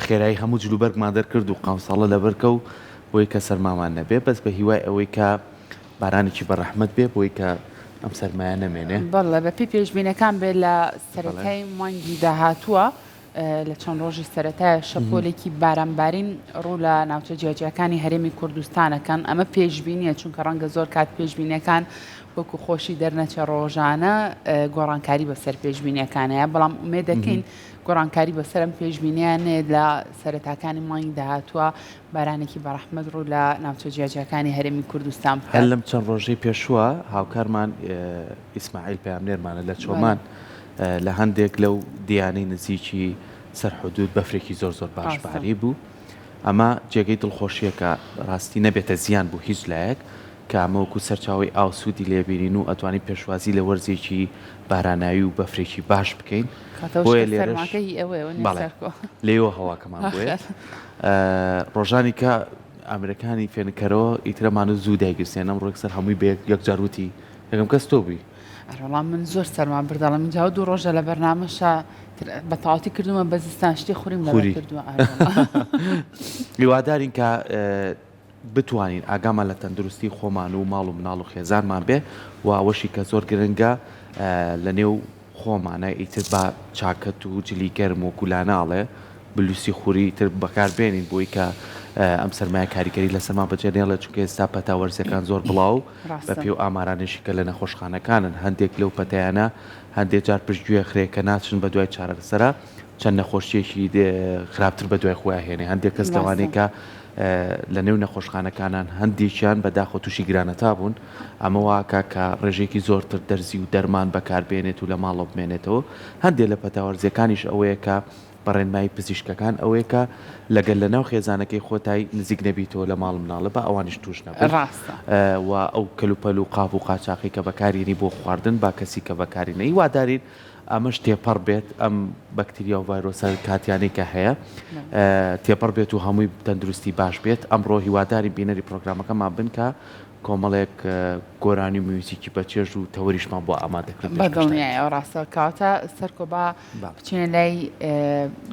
خێرایی هەموو جلوبەرگمان دەرکرد و قاوساڵە لەبەرکە و بۆی کە سەرمامان نەبێ بەس بە هیوای ئەوەی کە بارانێکی بەڕەحمەت بێ بۆی کە ئەم سەرمایە نەمێنێ بەڵێ بە پێی پێشبینەکان بێ لە سەرەتای مانگی داهاتووە لە چەند ڕۆژی سەرەتای شەپۆلێکی بارانبارین ڕوو لە ناوچە جیاجیەکانی هەرێمی کوردستانەکەن ئەمە پێشبینیە چونکە ڕەنگە زۆر کات پێشبینەکان وەکو خۆشی دەرنەچە ڕۆژانە گۆڕانکاری بەسەر پێشبینیەکانەیە بەڵام ئومێ دەکەین گۆڕانکاری بەسەرم پێشبینیانێ لە سەرەتاکانی مانگی داهاتووە بارانێکی بەڕەحمەت ڕوو لە ناوچە جیاجیەکانی هەرێمی کوردستان هەر لەم چەند ڕۆژەی پێشووە هاوکارمان ئیسماعیل پەیامنێرمانە لە چۆمان لە هەندێک لەو دیانەی نزیکی سەرحدود بەفرێکی زۆر زۆر باشباری بوو ئەمە جێگەی دڵخۆشیەکە ڕاستی نەبێتە زیان بوو هیچ لایەک کە ئەمەوەکو سەرچاوی ئاوسودی لێبینین و ئەتوانین پێشوازی لە وەرزێکی باراناوی و بەفرێکی باش بکەین لێوە هەواکەمان بێت ڕۆژانی کە ئەمریکانی فێنکەرەوە ئیترەمان و زوو دایگرسێنم ڕۆک سەر هەمووی بە یەک جاروتی یەکەم کەس تۆ بووی ئەڕۆڵام من زۆر سەرمان بردەڵم اینجا دوو ڕۆژە لە بەرنامەشە بە تەواوەتی کردومە بەزستان شتی خووریم لەبەر کردووە هیوادارین کە بتوانین ئاگامان لە تەندروستی خۆمان و ماڵ و مناڵ و خێزانمان بێ و ئەوەشی کە زۆر گرنگە لە نێو خۆمانە ئیتر بە چاکەت و جلی گەرم و گولاناڵێ بلوسی خوری تر بەکاربێنین بۆی کە ئەم سەرمایە کاریگەری لە سەرمان بەجێنێڵە چونکە ئێستا پەتاوەرزەکان زۆر بڵاو بە پێ و ئامارانێکی کە لە نەخۆشخانەکانن هەندێک لەو پەتیانە هەندێک جار پشتگوێ خرێکە ناچن بە دوای چارەسەرە چەند نەخۆشیێکی خراپتر بە دوای خۆیان هێنێ هەندێک کەس لەوانەیە کە لە نێو نەخۆشخانەکانان هەندێکیان بەداخۆ تووشی گرانەتا بوون ئەمە واکە کە ڕێژێکی زۆرتر دەرزی و دەرمان بەکاربێنێت و لە ماڵە بمێنێتەوە هەندێک لە پەتاوەرزەکانیش ئەوەیە کە بەڕێنمایی پزیشکەکان ئەوەیە کە لەگەل لە ناو خێزانەکەی خۆتای نزیک نەبییتەوە لە ماڵ مناڵە بە ئەوانش توش نەبێت و ئەو کەلوپەل و قاپ و قاچاقی کە بەکارێنی بۆ خواردن با کەسی کە بەکارینەی وادارین ئەمەش تێپەڕ بێت ئەم بەکتریا و ڤایرۆسە کاتیانەی کە هەیە تێپەڕ بێت و هەمووی تەندروستی باش بێت ئەمڕۆ هیواداری بینەری پرۆگرامەکەمان بنکە کۆمەڵێک گۆرانی موسیقی بەچێژ و تەوەریشمان بۆ ئامادەکرد بەدڵنیایە ڕاستە کاتە سەرکۆبا بچێنە لای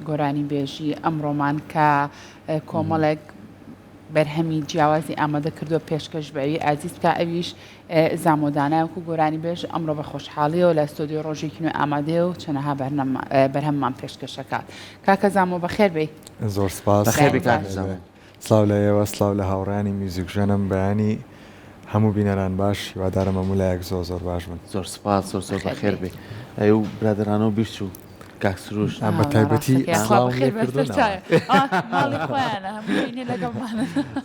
گۆرانی بێژی ئەمڕۆمان کە کۆمەڵێک بەرهەمی جیاوازی ئامادە کردو پێشکەش بەوی ئازیز تا ئەویش زامۆدانایەکو گۆرانی بێژ ئەمڕۆ بە خۆشحاڵیەوە لە ستۆدیۆ ڕۆژێکی نوێ ئامادەیە و چەنەها بەرهەممان پێشکەشەکات کاکە زامۆ بەخێر بێ زۆر سپاس سلااو لە ئێوە سلااو لە هاوڕانی میوزیکژەنم بەیانی هەموو بینەران باش هیوادارم هەموو لایەک زۆر باش بن زۆر سپاس زۆر زۆر بەخێر بێ ئەی و برادرانەوە بیست و کاکسروش بە تایبەتی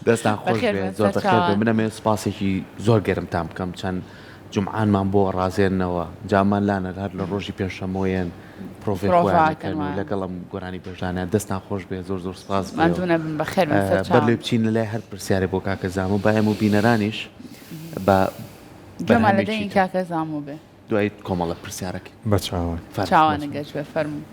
دەستان خۆش بێ زۆر بەخێر بێ منەمێ سپاسێکی زۆر گەرمتان بکەم چەند جمعانمان بۆ ڕازێننەوە جامان لانە هەر لە ڕۆژی پێشەمۆیەن پرۆڤێکەکەن و لەگەڵم گۆرانی بێژانە دەستان خۆش بێ زۆر زۆر سپاس بەر لێ بچین لە لای هەر پرسیارێ بۆ کاکە زامۆ با هەموو بینەرانیش بە گەمەلەدەین کاکە زامۆ بێ دوای کۆمەڵە پرسیارەکە بە چاوانە گەشت بێ فەرموو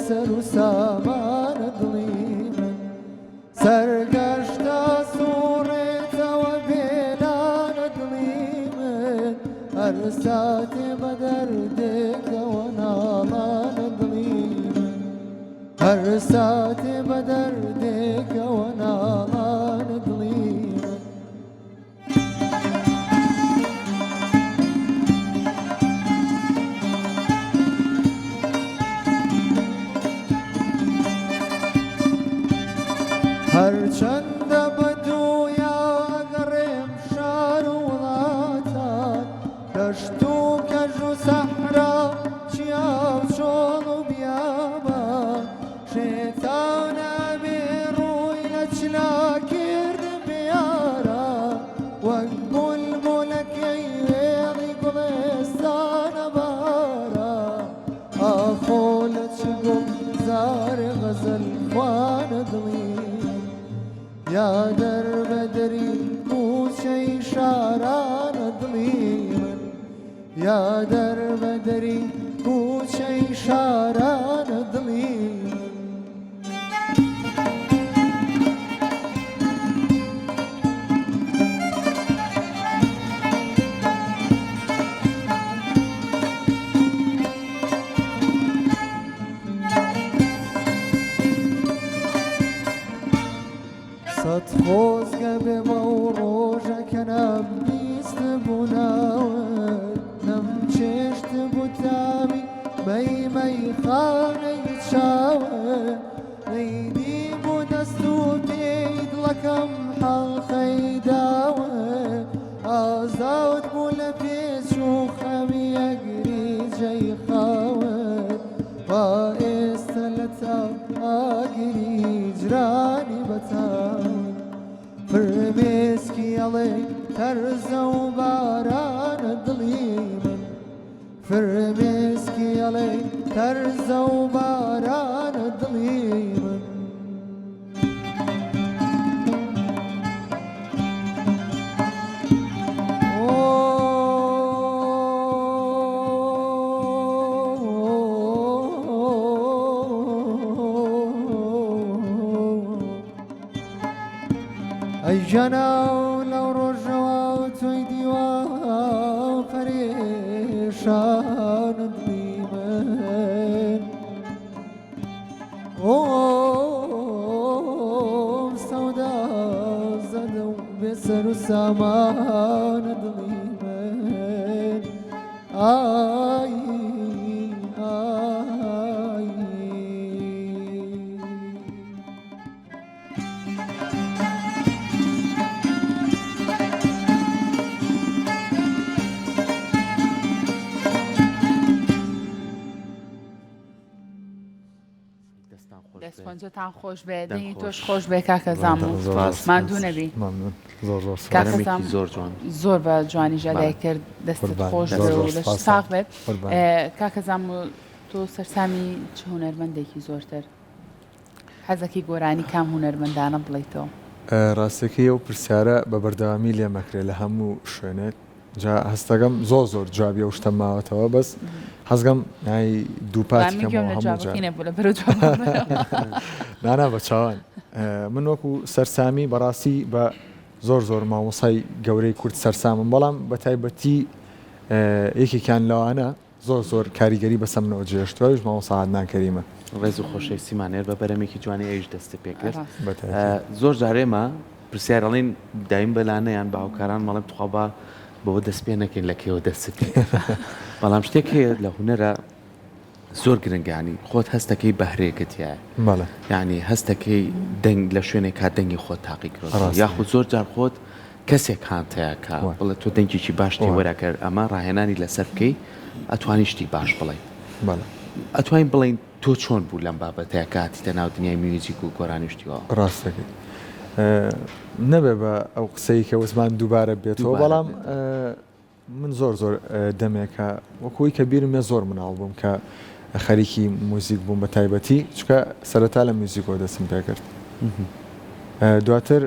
بسر و سامان دڵی من سەرگەشتە سوڕێتەوە بێلانە دڵی من هەر ساتێ بە دەردێکەوە ناڵانە دڵی من هەر ساتێ بە دەردێکەوە ناڵانە دڵی من هەرچەندە بەدوویا ئەگەڕێم شار و وڵاتان دەشت و کەژ و سەحرا چیاو چۆڵ و بیابان شێتانە بێ ڕووی لە چلاکردم بێیارە وەک بولبولەکەی وێڵی گوڵێستانە بارە ئاخۆ لە چ گوڵزارێ غەزەل خوانە دڵی یا دەربەدەری کوچەی شارانە دڵی من یا دەربەدەری کوچەی شارانە دڵی من سەد خۆزگە بێ بەو ڕۆژەکە نەمبیست بوو ناوت نەمچێشت بوو تامی مەی خانەی چاوت نەیدی بوو دەست و پێی دڵەکەم حەڵقەی داوت ئازاد بوو لە پێچ و خەمی ئەگریجەی خاوت با ئێستا لە تا ئاگری جرانی بەتاوت فرمێسکی ئەڵێ تەرزە و بارانە دڵی من فرمێسکی ئەڵێ تەرزە و بارانە دڵی من ئەی ژەناو لەو ڕۆژەوە تۆی دیوە پەرێشان دڵی من سەودا زەدە و بێسەر و سامان دڵی من ئای ئای دەستپۆنجەتان خۆش بێ دەنگی تۆش خۆش بێ کاکە زامو ماندوو نەبی ممنون زۆر زۆر کاکە بەرەمێکی زام زۆر جوان زۆر بە جوانی ژەدای کرد دەستت قوربان. خۆش زۆر بێ و زۆر لە سپاس. ساغ بێت قوربان. کاکە زامو تۆ سەرسامی چ هونەرمەندێکی زۆرتر حەزەکی گۆرانی کام هونەرمەندانە بڵێیتەوە ڕاستەکەی ئەو پرسیارە بە بەردەوامی لێ مەکرێ لە هەموو شوێنێت جا هەستەکەم زۆر جوابی ئەو شتە ماوەتەوە بەس حەزگەم نای دووپاتیکەم هەموو جار نانا بە چاوان من وەکو سەرسامی بەڕاستی بە زۆر مامۆسای گەورەی کورد سەرسامم بەڵام بە تایبەتی یەکێکیان لەوانە زۆر کاریگەری بەسەم منەوە جێشتوەش مامۆسا عەدنان کەریمە ڕێز و خۆشەویستی سیمانێر بە بەرەمێکی جوانی ئەویش دەستی پێ کرد بە تایبەتی. زۆر جارێمە پرسیارەڵین دایم بەلانەیان با هاوکاران مەڵێم توخوا بەوە دەست پێ نەکەین لە کێوە دەست پێ بەڵام شتێک هەیە لە هونەرە زۆر گرنگانی خۆت هەستەکەی بەهرەیەکەتیایە بەڵێ یعنی هەستەکەی دەنگ لە شوێنێک کا دەنگی خۆت تاقی کرد یاخود زۆر جار خۆت کەسێک هاتەیە کە بڵێ تۆ دەنگێکی باشتی وەرەکرد ئەمە ڕاهێنانی لەسەر بکەی ئەتوانی شتی باش بڵێ ئەتوانین بڵین تۆ چۆن بوو لەم بابەتەیە کاتیتە ناو دنیای میوزیک و گۆرانیشتیەوە ڕاستەکەی نەبێ بە ئەو قسەی کە وزمان دووبارە بێتەوە بەڵام من زۆر دەمێکە وەکوی کە بیرمێ زۆر مناڵ بووم کە خەریکی موزیک بووم بە تایبەتی چکە سەرەتا لە میوزیکەوە دەستم پێ کرد دواتر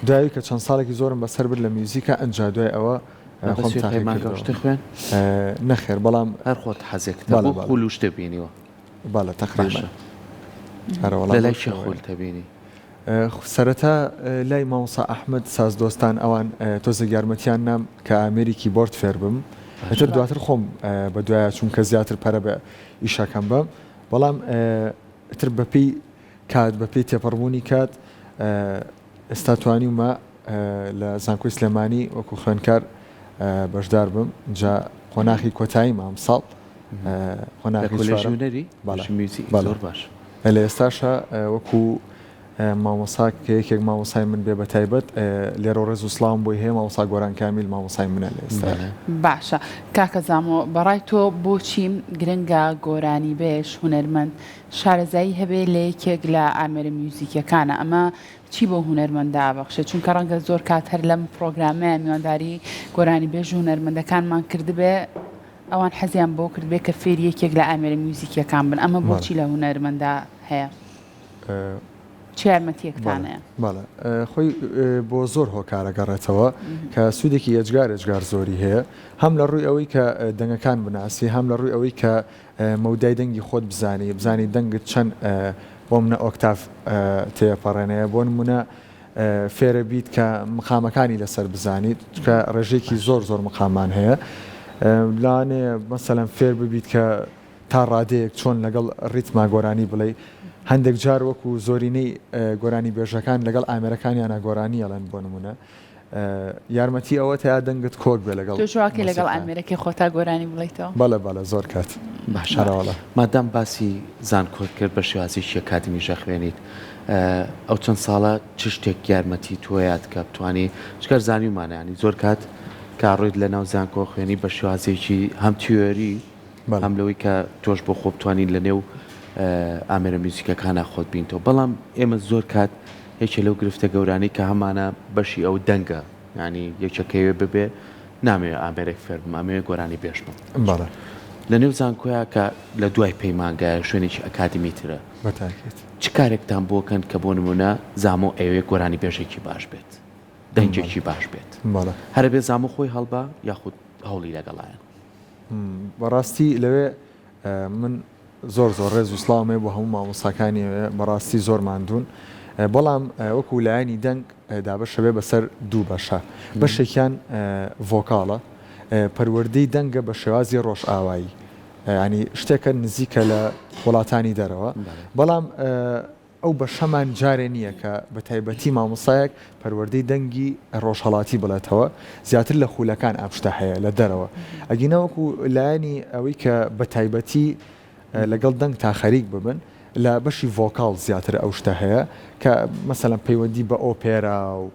دوایی کە چەند ساڵێکی زۆرم بەسەر برد لە میوزیکە ئەنجا دوای ئەوە شتێ خوێن نەخێر بەڵام هەر خۆت حەزێک خولوشتە بینیوە بالا تقریبا لە لای شەخۆل تەبینی سەرەتا لای مامۆسا ئەحمەد سازدۆستان ئەوان تۆزە یارمەتیان نام کە ئامێریکی بۆرد فێر بم ئەتر دواتر خۆم بە دوایە چونکە زیاتر پەرە بە ئیشەکەم بم بەڵام ئتر بەپی کات بەپی تێپەڕبوونی کات ئێستا توانیمە لە زانکۆی سلێمانی وەکو خوێندکار بەشدار بم جا قۆناغی کۆتایی مام ساڵ کۆلێژنەری میوزیک زۆر باش لە ئێستاشە وەکو مامۆسا کە یەکێک مامۆسای من بێ بە تایبەت لێرە ڕێز و سڵام بۆی هەیە مامۆسا گۆران کامیل مامۆسای منە لە ئێستا باشە کاکە زامۆ بەڕای تۆ بۆچی گرنگە گۆرانی بێش هونەرمەند شارەزایی هەبێ لە یەکێک لە ئامێرە میوزیکەکانە ئەمە چی بۆ هونەرمەندا بەخشێت چونکە ڕەنگە زۆر کات هەر لەم پرۆگرامەیە میوانداری گۆرانی بێژ هونەرمەندەکانمان کردبێ ئەوان حەزیان بۆ کرد بێ کە فێری یەکێک لە ئامێرە میوزیکەکان بن ئەمە بۆچی لە هونەرمەندا هەیە یارمەتیەکتانەیە باڵە خۆی بۆ زۆر هۆکارەگەڕێتەوە کە سوودێکی ئەجگار زۆری هەیە هەم لە ڕووی ئەوەی کە دەنگەکان بناسی هەم لە ڕووی ئەوەی کە مەودای دەنگی خۆت بزانی دەنگت چەند بۆ منە ئۆکتاف تێپەڕێنەیە بۆ نمونە فێرە بیت کە مقامەکانی لەسەر بزانیت کە ڕێژێکی زۆر مقامان هەیە لاانێ مەسەلەن فێر ببیت کە تا ڕادەیەک چۆن لەگەڵ ڕیتما گۆرانی بڵێ هەندێک جار وەکو زۆرینەی گۆرانی بێژەکان لەگەڵ ئامێرەکانیانە گۆرانی ئەڵەن بۆ نمونە یارمەتی ئەوە تا دەنگت کۆک بێ لەگەڵ تۆشواکی لەگەڵ ئەمریکی خۆتا گۆرانی بڵیتەوە بەڵە زۆر کات باشەوە مادام باسی زانکۆت کرد بە شێوازیشی ئەکادمیژە خوێنیت ئەو چەند ساڵە چ شتێک یارمەتی تۆیات کە بتوانانی چکار زانیمانیانی زۆر کات کاڕۆیت لە ناو زانکۆ خوێنی بە شێوازێکی هەم تیۆری هەم لەوەی کە تۆش بۆ خۆ بتوانین لە نێو ئامێرە میوزیکەکانە خۆت بینتەوە بەڵام ئێمە زۆر کات یەکێ لەو گرفتە گەورانی کە هەمانە بەشی ئەو دەنگە ینی یەکێکەوێ ببێ نامێ ئامێرێک فێر بم ئامێ گۆرانی بێش بم لە نێو زانکۆیە کە لە دوای پەیمانگایە شوێنێکی ئەکادمیترە چ کارێکتان بۆکەن کە بۆ نمونە زامۆ ئەوێ گۆرانی بێژێکی باش بێت دەنگێکی باش بێت هەرە بێ زامۆ خۆی هەڵبا یاخود هەوڵی لەگەڵایەن بەڕاستی لەوێ من زۆر ڕێز و سڵامێ بۆ هەموو مامۆساکانی بەڕاستی زۆر ماندوون بەڵام وەکو لایەنی دەنگ دابەشەبێ بەسەر دوو بەشە بەشێکیان ڤۆکاڵە پەروەردەی دەنگە بە شێوازی ڕۆژ ئاوایی ینی شتێکە نزیکە لە وڵاتانی دەرەوە بەڵام ئەو بەشەمان جارێ نییە کە بە تایبەتی مامۆسایەک پەروەردەی دەنگی ڕۆژهەڵاتی بڵێتەوە زیاتر لە خولەکان ئاپشتە هەیە لە دەرەوە ئەگینەوەکو لایەنی ئەوەی کە بە تایبەتی لەگەڵ دەنگ تا خەریک ببن لە بەشی ڤۆکاڵ زیاتر ئەو شتە هەیە کە مەسەلەن پەیوەندی بە ئۆپێرا و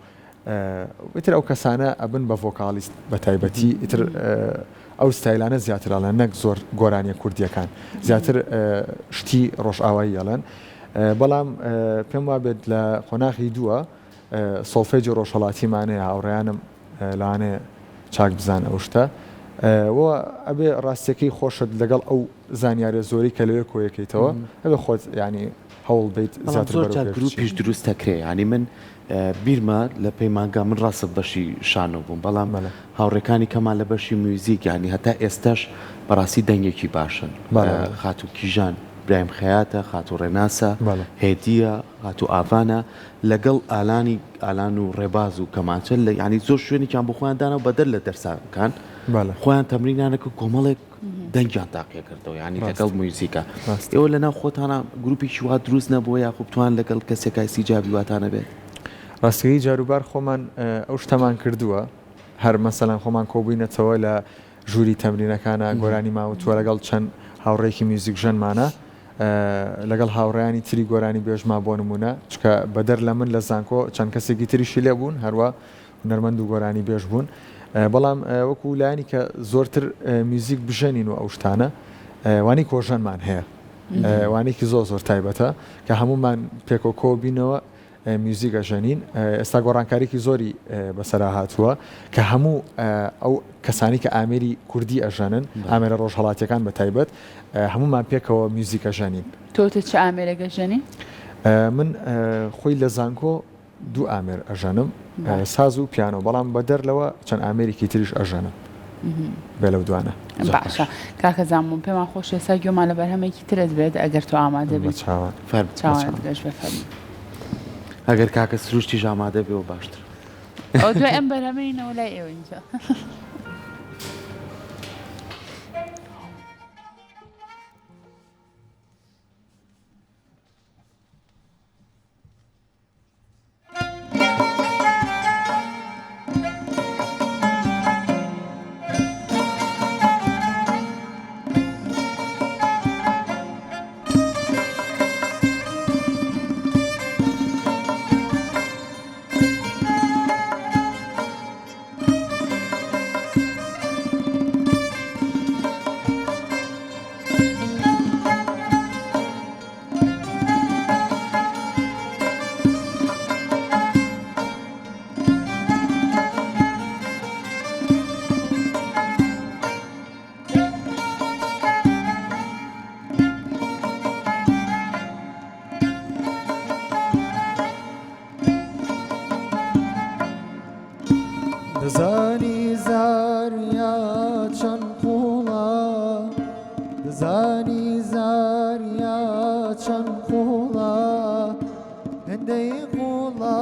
ئیتر ئەو کەسانە ئەبن بە ڤۆکالیست بە تایبەتی ئیتر ئەو ستایلانە زیاترانە نەک زۆر گۆرانیە کوردیەکان زیاتر شتی ڕۆژئاوایی ئەڵەن بەڵام پێم وابێت لە قۆناغی دووە سۆڵفێجی ڕۆژهەڵاتیمانەیە هاوڕێیانم لاانێ چاک بزان ئەو شتە ئەبێ ڕاستیەکەی خۆشت لەگەڵ ئەو زانیارە زۆری کە لەوێ کۆیەکەیتەوە ئەبێ خۆت ینی هەوڵ بیت زۆر گروپیش دروست دەکرێ ینی من بیرمە لە پەیمانگا من ڕاست بەشی شانۆ بووم بەڵام هاوڕێکانی کەمان لە بەشی میوزیک ینی هەتا ئێستاش بەڕاستی دەنگێکی باشن خاتو کیژان برایم خەیاتە خاتو ڕێناسە هێدیە خاتو ئاڤانە لەگەڵ ئالان و ڕێباز و کەمانچە لە ینی زۆر شوێنێکیان بۆ خۆیان دانا و بەدەر لە دەرسانەکان خۆیان تەمرینانەکە کۆمەڵێک دەنگیان تاقیە کردەوە ینی لەگەڵ موزیکە ئێوە لەناو خۆتانە گروپێکی وا دروست نەبووە یا خوبتوان لەگەڵ کەسێکای سیجابی واتانە بێت ڕاستیی جاروبار خۆمان ئەو شتەمان کردووە هەر مەسەلەن خۆمان کۆبووینەتەوە لە ژووری تەمرینەکانە گۆرانی ماوتووە لەگەڵ چەند هاوڕێکی میوزیک ژەنمانە لەگەڵ هاوڕێیانی تری گۆرانی بێژما بۆ نمونە چکە بەدەر لە من لە زانکۆ چەند کەسێکی تریشی لێ بوون هەروە هونەرمەند و گۆرانی بێژ بوون بەڵام وەکو لایانی کە زۆرتر میوزیک بژەنین و ئەو شتانە وانی کۆژەنمان هەیە وانێکی زۆر تایبەتە کە هەمومان پێکۆکۆ بینەوە میوزیکە ژەنین ئێستا گۆڕانکاریکی زۆری بەسەرا هاتووە کە هەموو ئەو کەسانی کە ئامێری کوردی ئەژەنن ئامێرە ڕۆژهەڵاتیەکان بە تایبەت هەمومان پێکەوە میوزیکە ژەنین تۆتە چ ئامێرەگە ژەنی؟ من خۆی لە زانکۆ دوو ئامێر ئەژەنم ساز و پیانۆ بەڵام بەدەر لەوە چەند ئامێرێکی تریش ئەژەنم بێ لەو دوانە باشە کاکە زانمون پێمان خۆش ێستا گوێمان لە بەرهەمێکی ترت بێت ئەگەر تۆ ئامادە بە بیت چاوان چاوانت گەشت بفەرمی ئەگەر کاکە سروشتی ژامادە بێ و باشتر ئەو دوای ئەم بەرهەمەینەوە لای ئێوە اینجا دەزانی زاریا چەند قوڵە دەزانی زاریا چەند قوڵە هەندەی قوڵە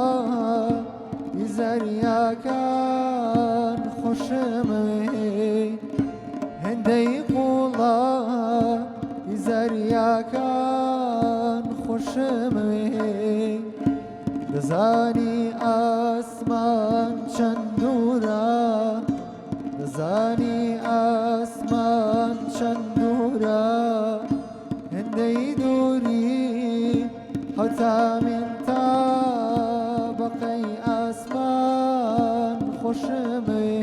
زاریاکان خۆشمەوێ هەندەی قوڵە زاریاکان خۆشمەوێ دەزانی ئاسمان چەند دوورە دەزانی ئاسمان چەند دوورە هەندەی دووری هەوتامین تا بەقەی ئاسمان خۆشمەوێ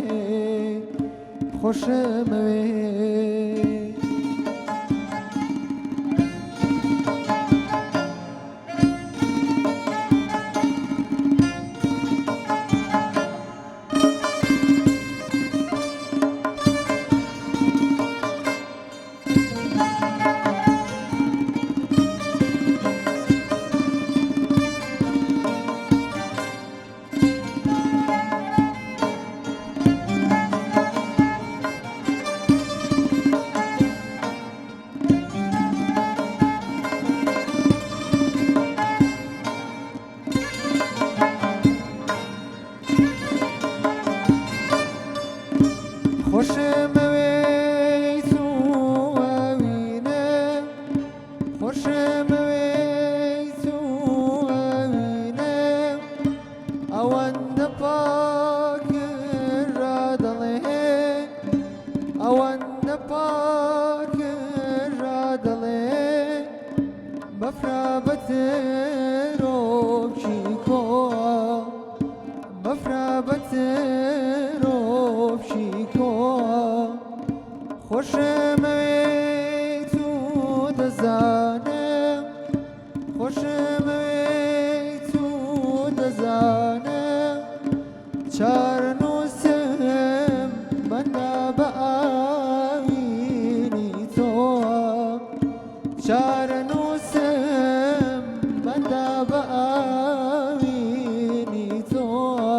خۆشمەوێ خۆشمەوێیت و ئەوینە خۆشمەوێیت و ئەوینە ئەوەندە پاکرا دەڵێ ئەوەندە پاکرا دەڵێ بەفرا بەترۆکی کۆوە بەفرا بەترۆکی کۆوە خۆشمەوێیت و دەزانم خۆشمەوێیت و دەزانم چارەنووسم بەندا بە ئاوینی تۆوە چارەنووسم بەندا بە ئاوینی تۆوە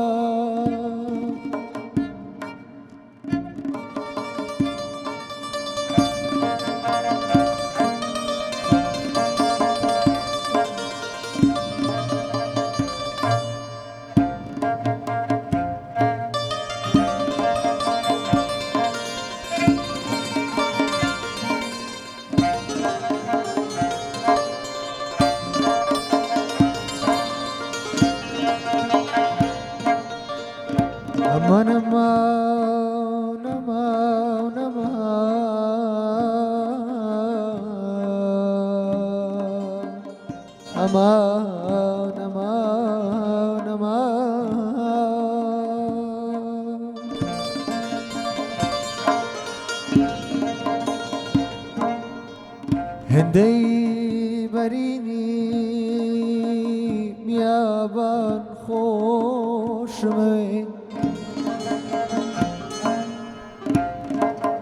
Aman aman aman aman aman aman aman هندي بريني ميابان خوشمي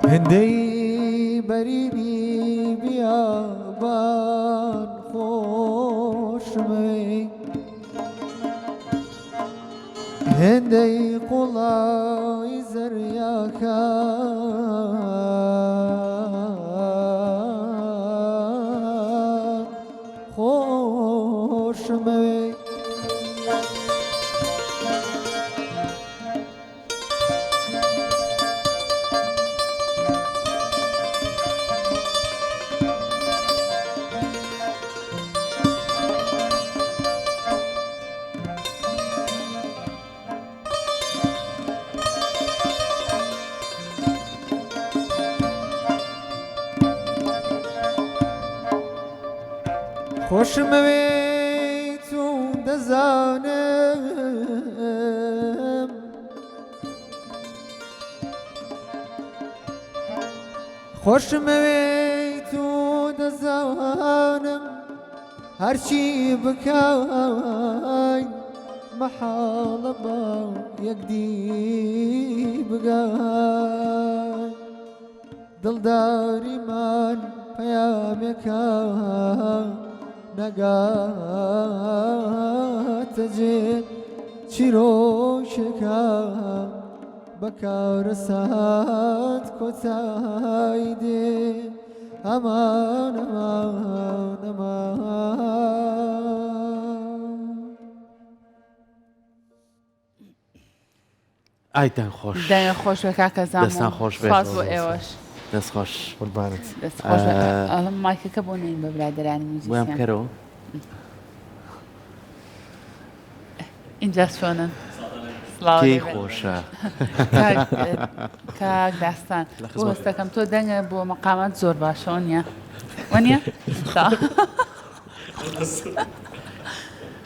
هندي بريني بيابان خوشمي هندي قلاي زريا كان خۆشمەوێت و دەزانم خۆشمەوێت و دەزانم هەرچی بکەین مەحاڵە بە یەکدی بگەین دڵداریمان پەیامێکە نەگاتە جێ چیرۆشێکە بەکارە سات کۆتایی دێ ئەمان ئەمان ئەمان ئایتان خۆش دەنگە خۆش بە کاکە زام دەستان خۆش بێت. خاز بۆ ئێوەش دەست خۆش قوربانت دەست خۆش ئەڵم مایکەکە بۆ نین بە برادرانی وام موزیسیان کەرەوە اینجا چۆنن کەی خۆشە کاک داستان بۆ هەستەکەم تۆ دەنگە بۆ مەقامات زۆر باشەوە نییە وەنیە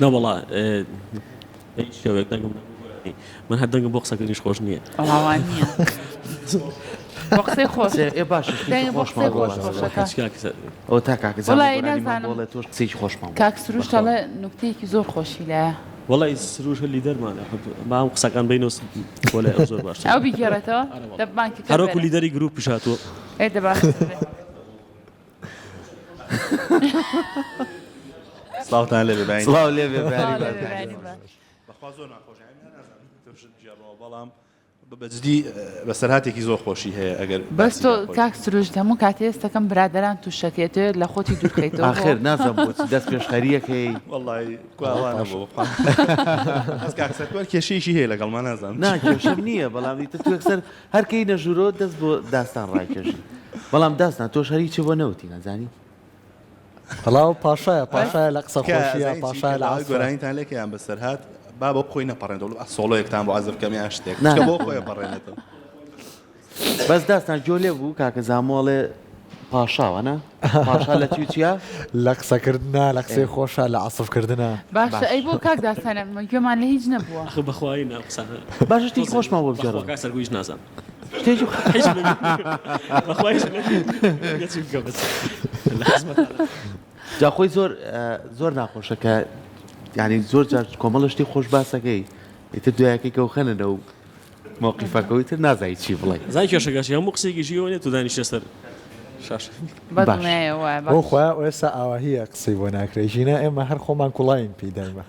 نەوەڵا هیچ شێوەیەک دەنگم من هەر دەنگم بۆ قسەکردنیش خۆش نییە وڵاوان نییە بۆ قسەی خۆش ئێ باشە دەنگە بۆ قسەی خۆش خۆشەکە ئەو تا کاکە وڵای زانانی نازانم. بۆڵێ تۆش قسەی خۆشمان کاک سروش تەڵێ نوکتەیەکی زۆر خۆشی لایە وڵی سروش هەلی دەرمانە مام قسەکان بینەوە بۆ لای ئەو زۆر باش ئەو بیگەڕێتەوە دەبانکی هەروەکو لیدەری گروپ پیشاتوە ئێ دەباش سڵاوتان لێ بێ سڵاو لێ بێ باری بەخوا زۆر ناخۆشی بەڵام بەجددی بەسەرهاتێکی زۆر خۆشی هەیە ئەگەر بەس تۆ کاک سروش هەموو کاتێ ئێستەکەم برادران تووشەکێتێت لە خۆتی دوورکەیتەوە ئاخر نازم بۆچی دەست پێشخەریەکەی وڵی کووانە بۆ کاکسەر کێشەیەکی هەیە لەگەڵمان نازانم ناکێشم نییە بەڵام دیتە تو یەکسەر هەرکەی نەژورۆ دەست بۆ داستان ڕایکێشی بەڵام داستان تۆ شەریکی بۆ نەوتی نەزانی هەڵاو پاشایە لە قسە خۆشیە پاشای لە گۆرانیتان لێکیان بەسەرهات با بۆ بخۆی نەپەڕێنەوە سۆڵۆیەکتان بۆ عەزبکەمیان شتێک نا. بۆ خۆی پەڕێنێتەوە بەس داستان جۆ لێ بوو کاکە زامۆڵێ پاشاوەنە پاشا لە چیە لە قسەکردە لە قسەی خۆشە لە عسفکردە باشە ئەی بۆ کاک داستانە گوێمان لە هیچ نەبووە ئەخ بەخوای ناو قسانە باش شتی خۆشمان بۆ بجێڕ سەرگویش نازانم شتێکی بەخوای جا خۆی زۆر ناخۆشە کە یعنی زۆر جار کۆمەڵە شتی خۆش باسەکەی ئیتر دوایەکەی کە خەنە و مووقیفەکەەوەی تر نازایی چی بڵێ زای کێشەکەشی هەموو قسێکی ژیوەنێت تو دانیشتە سەر شاش بەدڵێەوە بۆ خۆیان ئێستا ئاواهەیە قسەی بۆ ناکرێژینە ئێمە هەر خۆمان کوڵین پێدایمە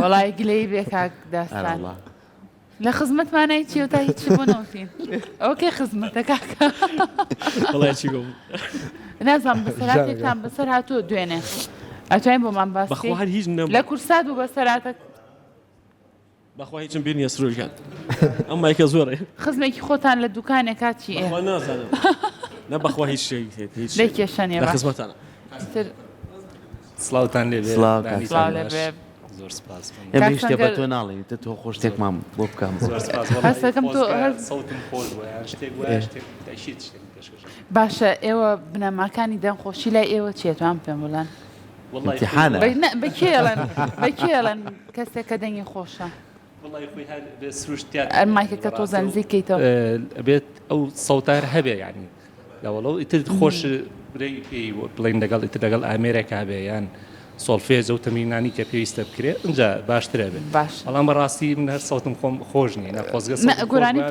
وڵای گلەی بێ کاک داستان لە خزمەتمانای چی و تا هیچی بۆ نەوتین ئەوکەی خزمەتە کاکە وڵای چی گۆم نازانم بەسەراتێکتان بەسەر هاتووە دوێنێ ئەتوانین بۆمان بەخوا باسی هەر هیچ لە کورسات و بەسەراتە بەخوا هیچم بیر نییە سروشگان ئەم مایکە زۆرە خزمێکی خۆتان لە دوکانێکا چی ئێ بەخوا نازانم نە بەخوا هیچ شتێک هێت هیچ لێ کێشەنێ لە خزمەتانە سڵاوتان لێ سڵاو سڵاو لە بێ زۆر سپاس ئێمە هیچ شتێ بە تۆ ناڵێن تە تۆ خۆش شتێکمان بۆ بکەم هەستەکەم تۆ سەوتم خۆش وایە شتێک وایە شتێک دەشیت شتێک پێشکەش باشە ئێوە بنەماکانی دەنگخۆشی لای ئێوە چێتوان پێم بڵێن امتحانە بەکێڵەن کەسێک کە دەنگی خۆشە وڵی خۆی هەر بێ سروشتیان مایکەکە تۆ زەنزیکەیتەوە بێت ئەو سەوتار هەبێ یعنی لەوەڵەو ئیتر خۆش برەی پێی بڵین لەگەڵ ئیتر لەگەڵ ئامێرێکا بێ یان سۆڵفێز و تەمینانی کە پێویستە بکرێت اینجا باشترە بێت باش بەڵام بەڕاستی من هەر سەوتم خۆم خۆش نییە نەخۆزگە گۆرانی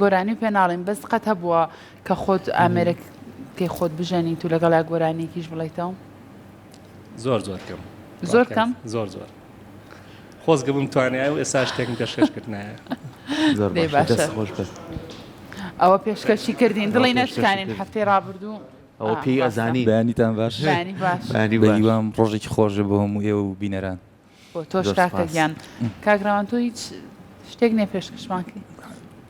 گۆرانی پێ ناڵێن بەس قەت هەبووە کە خۆت ئامێرێکی خۆت بژەنی تو لەگەڵ گۆرانێکیش بڵیتەوە زۆر کەم زۆر کەم زۆر خۆزگە بم توانای و ئێستا شتێکم پێشکەشکردنایە زۆر باشە خۆش بێت ئەوە پێشکەشی کردین دڵی نەشکانین هەفتەی ڕابردوو ئەوە پێی ئەزانی بەیانیتان باش بانی باش بەیوام ڕۆژێکی خۆشە بۆ هەموو ئێوە و بینەران بۆ تۆش کاکە گیان کاگراوان تۆ هیچ شتێک نێ پێشکەشماکەی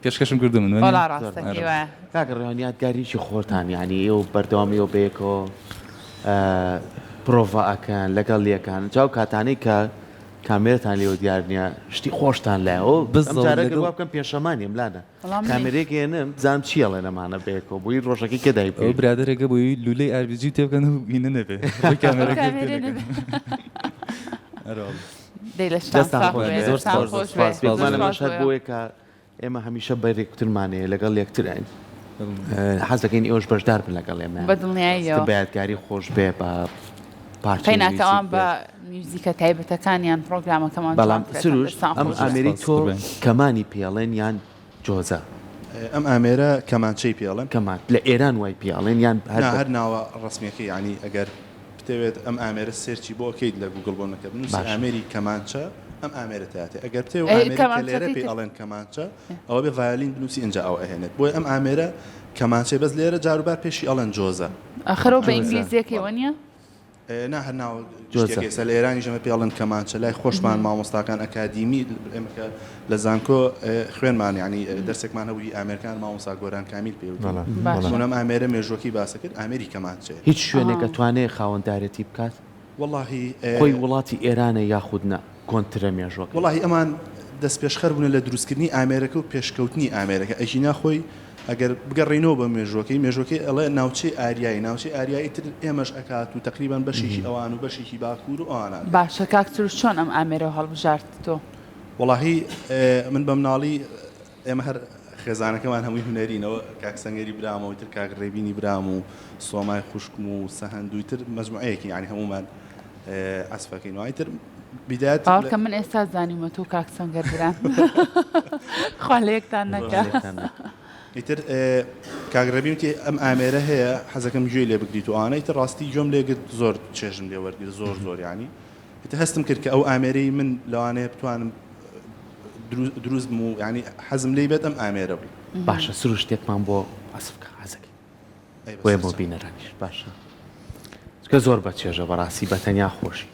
پێشکەشم کردو من وەڵا ڕاستەکەی وایە کاکە ڕێوانیاتگاریشی خۆتان یعنی ئێوە بەردەوامیەوە بەیەکەوە پرۆڤ ئەکەن لەگەڵ یەکان چاو کاتانەی کە کامێرتان لێوە دیار نییە شتی خۆشتان لایەوە بزڵ جارەگە لەگەڵ- وا بکەم پێشەمانیم لاە بەڵام کامێرێک هێنم زانم چیەڵێ نەمانە بێکەوە بۆی ڕۆژەکەی کێدای ئەو برادێکە بۆی لولەی ئاربیجی تێبکەن و بینە نەبێ کامێرە دەی لە شتان دەستان خۆش بێ. زۆر شتان سپاس. خۆش بێ. بێزانە زۆر مەشهد خۆش بۆیە کە ئێمە هەمیشە بەرێکترمانەیە لەگەڵ یەکترین حەز دەکەین ئێوەش بەشدار بن لەگەڵ ئێمە بەدڵنیاییەوە. بەیادگاری خۆش بێ بە پارچەی قەیناکەوان میوزیک بە بێ. میوزیکە تایبەتەکانیان پرۆگرامەکەمان بەڵام سروش ئەم خۆش ئامێری سپاس تۆ بێن. کەمانی پێڵێن یان جۆزە ئەم ئامێرە کەمانچەی پێڵن کەمان لە ئێران وای پێڵێن یان هەر ناوە ڕسمیەکەی ینی ئەگەر بتەوێت ئەم ئامێرە سێرچی بۆ ئەەکەیت لە گوگل بۆ نەکە بنووسی باش. ئامێری کەمانچە ئەم ئامێرە تاتێ ئەگەر پێ ئەی، ئامێری کە کەمانچەکەی لێرە پێ تر. ئەڵێن کەمانچە ئەوە بێ ڤایالین بنووسی ئەنج ئەو ئەهێنێت بۆی ئەم ئامێرە کەمانچێ بەس لێرە جاروبار پێشی ئەڵەن جۆزە ئەخرەوە بە ئینگلیزیەکەوە نییە؟ نا هەر ناو جۆزە. شتێکی لە ئێرانی ژەمە پێڵن کەمانچە لای خۆشمان مامۆستاکان ئەکادیمی ئێمەکە لە زانکۆ خوێنمان ینی دەرسێکمان هەبووی ئەمریکان مامۆستا گۆران کامیل پێوت باش. بۆنم ئامێرە مێژوەکی باسە کرد ئامێری کەمانچێ هیچ شوێنێکە توانێت خاوەنددارەتی بکات واللهی خۆی وڵاتی ئێرانە یاخودنا کۆنترە مێژوەکە واللهی ئەمان دەست پێشخەر بوون لە دروستکردنی ئامێرەکە و پێشکەوتنی ئامێرەکە ئەژینا خۆی ئەگەر بگەڕێنەوە بە مێژوەکەی ئەڵێ ناوچەی ئاریایی ناوچەی ئاریایی تر ئێمەش ئەکات و تقریبان بەشێکی ئەوان و بەشێکی باکوور و ئەوانان باشە کاکتر چۆن ئەم ئامێرە هەڵبژارد تۆ؟ واللهی من بە مناڵی ئێمە هەر خێزانەکەمان هەمووی هوەرینەوە کاکسەنگەری برامەوە تر کاگڕێبینی برام و سۆمای خوشکم و سەهندوی تر مەجموعەیەکی ینی هەمومان ئەسفەکەین وای تر بداية باوکە من ئێستا زانیمە تۆ کاکسەنگەر بران خوا لە یەکتان نەکە. ئیتر کاگڕێبیوتی ئەم ئامێرە هەیە حەزەکەم گوێی لێ بگریت و ئانە ئیتر ڕاستی گوێم لێگرت زۆر چێژم لێ وەرگرت زۆر ینی ئیتر هەستم کرد کە ئەو ئامێرەی من لەوانەیە بتوانم دروست بم و ینی حەزم لێی بێت ئەم ئامێرە بوو. باشە سروش شتێکمان بۆ ئەسفکە حەزەکەی بۆیە بۆ بینەرانیش باشە چکە زۆر بە چێژە بەڕاستی بە تەنیا خۆشی.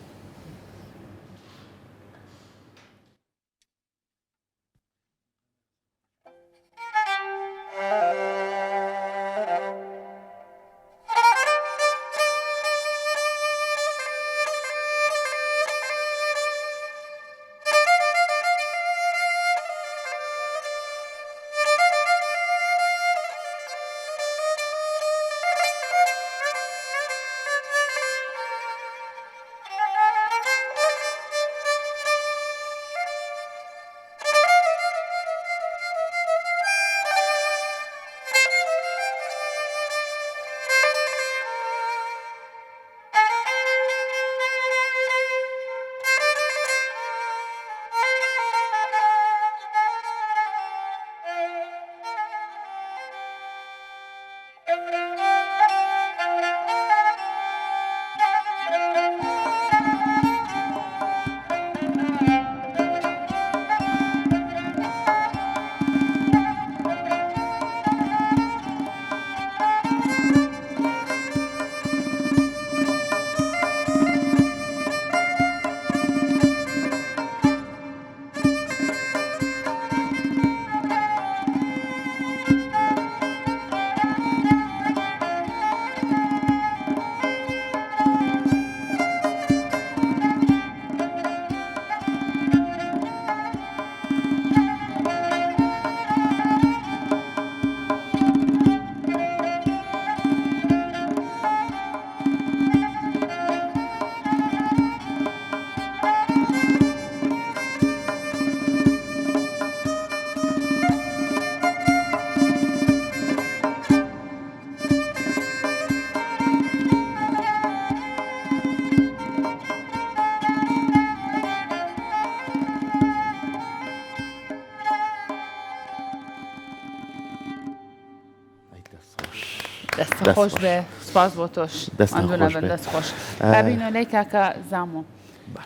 دەست خۆش بێ سپاس بۆ تۆش دەستان ئەندوو خۆش نەبن بێ. دەست خۆش ببینە لەی کاکە زامۆ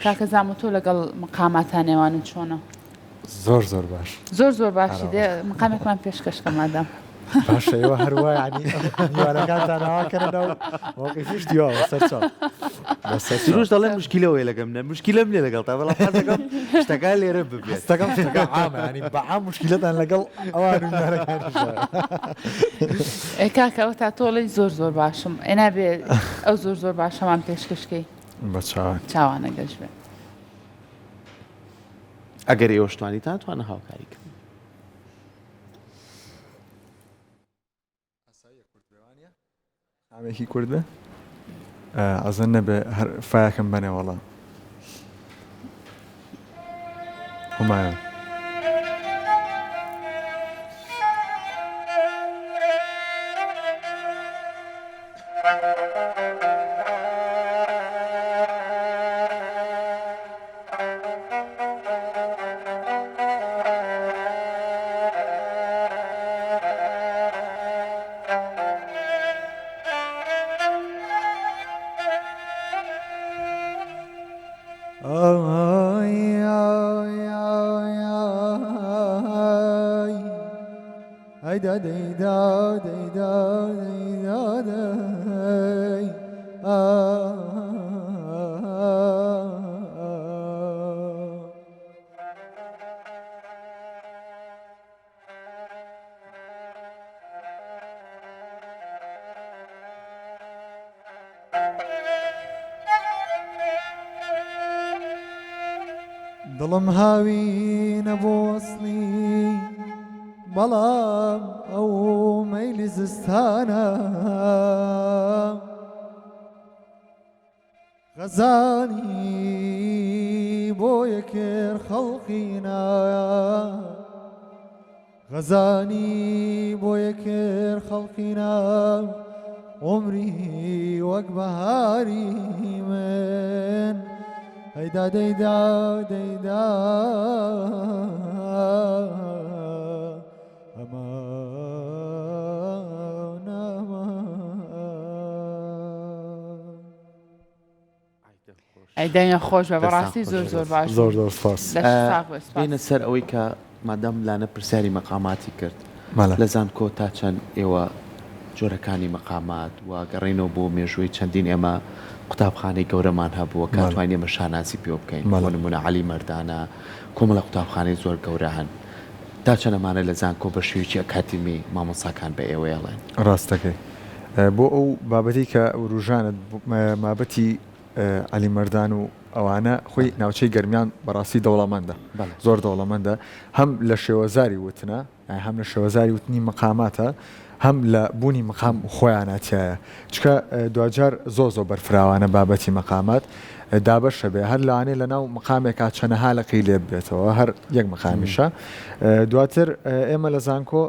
کاکە زامۆ تۆ لەگەڵ مقاماتان نێوانن چۆنە؟ زۆر باش زۆر باشی دێ مقامێکمان پێشکەشکە مادام باشەوە هەروە ینی میوانەکانتان ناواکەنەوە مووقفیش دیوە سەرچاو سروش دەڵێن مشکلەوەی لەگەم نە مشکلم لێ لەگەڵ تا بەڵام حەزەکەم شتەکان لێرە ببێت. ستەکەم شتەکە عامە ینی بەعام مشکلەتان لەگەڵ ئەوان و میوانەکانیشە. کاکە ئەو تا تۆڵی زۆر باشم ئێنابێ ئەو زۆر باشەمان پێشکەشکەی بە چاوان چاوانە گەشت بێ. ئەگەر ئێوەشتوانیتان توانە هاوکاریکە ئامێکی کورد بێ ئەزن نەبێ هەر فایەکەم بنێ وەڵا هومایان دڵم هاوی نەبوو وەسڵی بەڵام ئەو مەیلی زستانە غەزانی بۆ یەکێر خەڵقینە غەزانی بۆ یەکێر خەڵقینە عمری وەک بەهاری من هەیدا دەیدا دەیدا ئەیدەنگە خۆش بە بەڕاستی زۆر باش زۆر زۆر سپاس بینە سەر ئەوەی کە مادەم لانە پرسیاری مەقاماتی کرد لە زانکۆ تا چەند ئێوە جۆرەکانی مەقامات و گەڕێنەوە بۆ مێژووی چەندین ئێمە قوتابخانەی گەورەمان هەبووە کاتوانین ئێمە شاناسی پێ بکەین بۆ نمونە عەلی مەردانە کۆمەڵە قوتابخانەی زۆر گەورە هەن تا چەندەمانە لە زانکۆ بە شێوەیەکی ئەکادمی مامۆستاکان بە ئێوەیەڵێن ڕاستەکەی بۆ ئەو بابەتی کە ڕوژانت مابەتی عەلی مەردان و ئەوانە خۆی ناوچەی گەرمیان بەڕاستی دەوڵەمەندە زۆر دەوڵەمەندە هەم لە شێوەزاری وتنە هەم لە شێوەزاری وتنی مەقاماتە هەم لە بوونی مەقام خۆیاناتیایە چکە دوجار زۆ بەرفراوانە بابەتی مەقامات دابەشە بێ هەر لەوانێ لە ناو مەقامێکا چەنەها لەقی لێ بێتەوە هەر یەک مەقامیشە دواتر ئێمە لە زانکۆ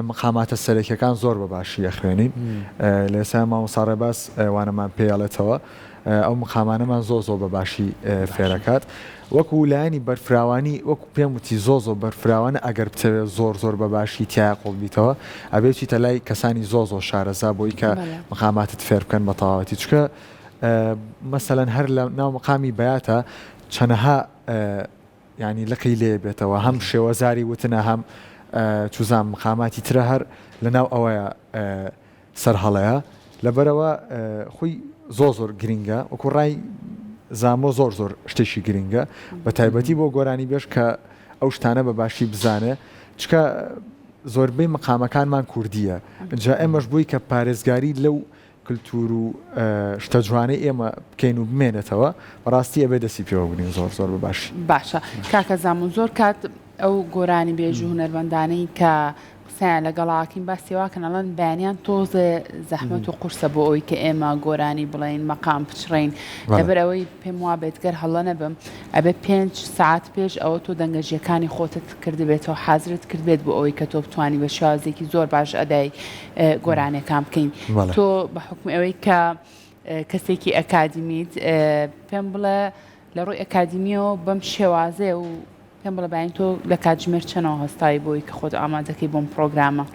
مەقاماتە سەرەکیەکان زۆر بە باشی ئەخوێنین لە ئێستا مامۆستا ڕێباز وانەمان پێیاڵێتەوە ئەو مقامانەمان زۆ بە باشی فێرەکات وەکو لایانی بەرفراوانی وەکو پێم وتی زۆ بەرفراوانە ئەگەر بتەوێت زۆر بە باشی تایە قوڵبیتەوە ئەبێتی لای کەسانی زۆ شارەزا بۆی کە مقاماتت فێر بکەن بە تەواوەتی چکە مەسەلەن هەر لە ناو مقامی بەیاتە چەنەها ینی لەقی لێ بێتەوە هەم شێوەزاری وتنە هەم چوزان مقاماتی ترە هەر لە ناو ئەوەیە سەر هەڵەیە لەبەرەوە خۆی زۆر گرینگە وەکو ڕای زامۆ زۆر شتێکی گرینگە بە تایبەتی بۆ گۆرانی بێش کە ئەو شتانە بە باشی بزانێ چکە زۆربەی مەقامەکانمان کوردیە جا ئێمەش بووی کە پارێزگاری لەو کللتور و شتە جوانەی ئێمە بکەین و بمێنێتەوە بەڕاستی ئەبێ دەسی پێوە بگرین زۆر بە باشی باشە کاکە زامون زۆر کات ئەو گۆرانی بێژ و هونەرمەندانەی کە قسەیان لەگەڵاکین باسیێواکەن ئەڵەن بەیانیان تۆزە زەحمەت و قورسە بۆ ئەوی کە ئێمە گۆرانی بڵین مەقام بچڕین لەبەر ئەوەی پێم وا بێتگەر هەڵە نەبم ئەبێ 5 ساعت پێش ئەوە تۆ دەنگەژیەکانی خۆتت کردبێتەوە حازرت کردبێت بۆ ئەوەی کە تۆ بتوانی بە شێوازێکی زۆر باش ئەدای گۆرانەکان بکەین تۆ بە حکم ئەوەی کە کەسێکی ئەکادمیت پێم بڵێ لە ڕووی ئەکادمیەوە بەم شێوازێ و پێم بڵێ باین تۆ لە کاتژمێر چەنەوە هەستایی بۆی کە خۆت ئامادەکەی بۆم پرۆگرامە